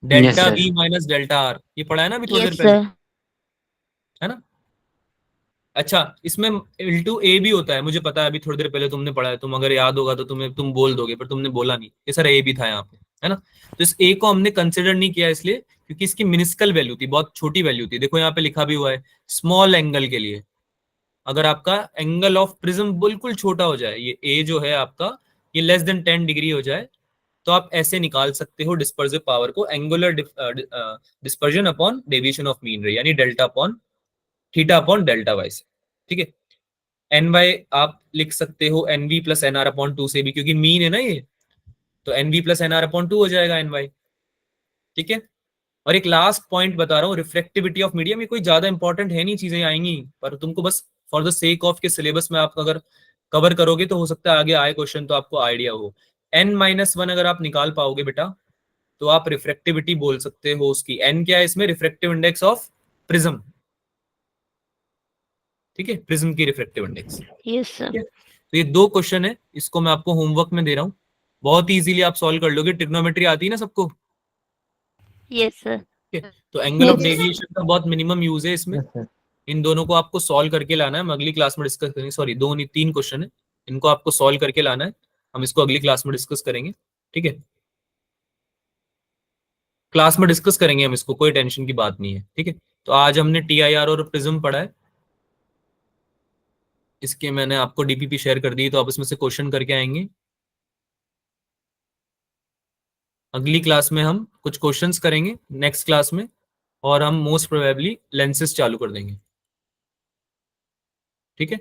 delta sir. V minus delta r, ये पढ़ा है ना अभी थोड़ी देर यस पहले, सर। है ना। अच्छा, इसमें एल टू ए भी होता है, मुझे पता है, अभी थोड़ी देर पहले तुमने पढ़ा है, तुम अगर याद होगा तो तुम बोल दोगे, पर तुमने बोला नहीं, ये सर ए भी था यहाँ पे, है ना। तो इस ए को हमने कंसिडर नहीं किया इसलिए क्योंकि इसकी मिनिस्कल वैल्यू थी, बहुत छोटी वैल्यू थी। देखो यहाँ पे लिखा भी हुआ है, स्मॉल एंगल के लिए अगर आपका एंगल ऑफ प्रिज्म बिल्कुल छोटा हो जाए, ये ए जो है आपका, ये लेस देन 10 डिग्री हो जाए, तो आप ऐसे निकाल सकते हो डिस्पर्सिव पावर को, angular dispersion upon deviation of mean ray, यानी delta upon theta upon delta y से, ठीक है। एन वाई आप लिख सकते हो n v plus n are upon two से भी, क्योंकि मीन है ना ये, तो n v plus n are upon two हो जाएगा एन वाई, ठीक है। और एक लास्ट पॉइंट बता रहा हूँ, रिफ्लेक्टिविटी ऑफ मीडियम, ये कोई ज्यादा इंपॉर्टेंट है नहीं, चीजें आएंगी, पर तुमको बस फॉर द सेक ऑफ के सिलेबस में आप अगर कवर करोगे तो हो सकता है आगे आए क्वेश्चन तो आपको आइडिया हो। एन माइनस वन अगर आप निकाल पाओगे बेटा, तो आप रिफ्रेक्टिविटी बोल सकते हो उसकी। एन क्या है इसमें? रिफ्रेक्टिव इंडेक्स ऑफ प्रिज्म, ठीक है, प्रिज्म की रिफ्रेक्टिव इंडेक्स। Yes sir. तो ये दो क्वेश्चन है, इसको मैं आपको होमवर्क में दे रहा हूँ, बहुत इजीली आप सॉल्व कर लोगे। ट्रिग्नोमेट्री आती है ना सबको, यस सर। ठीक है। तो एंगल ऑफ Yes. डेविएशन का बहुत मिनिमम यूज है इसमें। Yes sir. इन दोनों को आपको सॉल्व करके लाना है, हम अगली क्लास में डिस्कस करेंगे। सॉरी, दो नहीं तीन क्वेश्चन है, इनको आपको सॉल्व करके लाना है, हम इसको अगली क्लास में डिस्कस करेंगे, ठीक है। क्लास में डिस्कस करेंगे हम इसको, कोई टेंशन की बात नहीं है, ठीक है। तो आज हमने टीआईआर और प्रिज्म पढ़ा है, इसके मैंने आपको डीपीपी शेयर कर दी, तो आप इसमें से क्वेश्चन करके आएंगे। अगली क्लास में हम कुछ क्वेश्चंस करेंगे नेक्स्ट क्लास में, और हम मोस्ट प्रोबेबली लेंसेज चालू कर देंगे, ठीक है।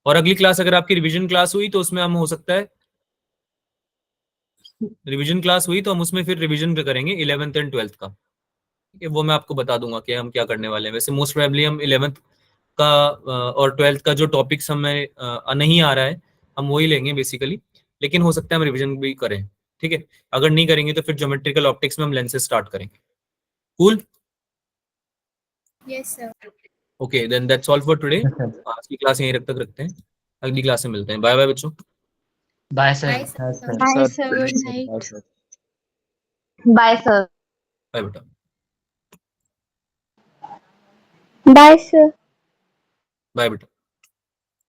और अगली क्लास अगर आपकी रिवीजन क्लास हुई तो उसमें हम हो सकता है रिवीजन क्लास हुई तो हम उसमें फिर रिवीजन करेंगे 11th एंड 12th का, ठीक है। वो मैं आपको बता दूंगा कि हम क्या करने वाले हैं। वैसे मोस्ट प्रोबेबली हम 11th का और 12th का जो टॉपिक्स हमें नहीं आ रहा है हम वही लेंगे बेसिकली, लेकिन हो सकता है हम रिवीजन भी करें, ठीक है। अगर नहीं करेंगे तो फिर ज्योमेट्रिकल ऑप्टिक्स में हम लेंसेज स्टार्ट करेंगे। Cool, yes sir. Okay then that's all for today. Yes, sir. आज की क्लास यहीं तक रखते हैं, अगली क्लास में मिलते हैं। बाय बाय बच्चों। Bye sir. Bye Yes, sir. sir. Bye, sir. Good night. Bye, sir. Bye बेटा। Bye, sir. बाय बेटा।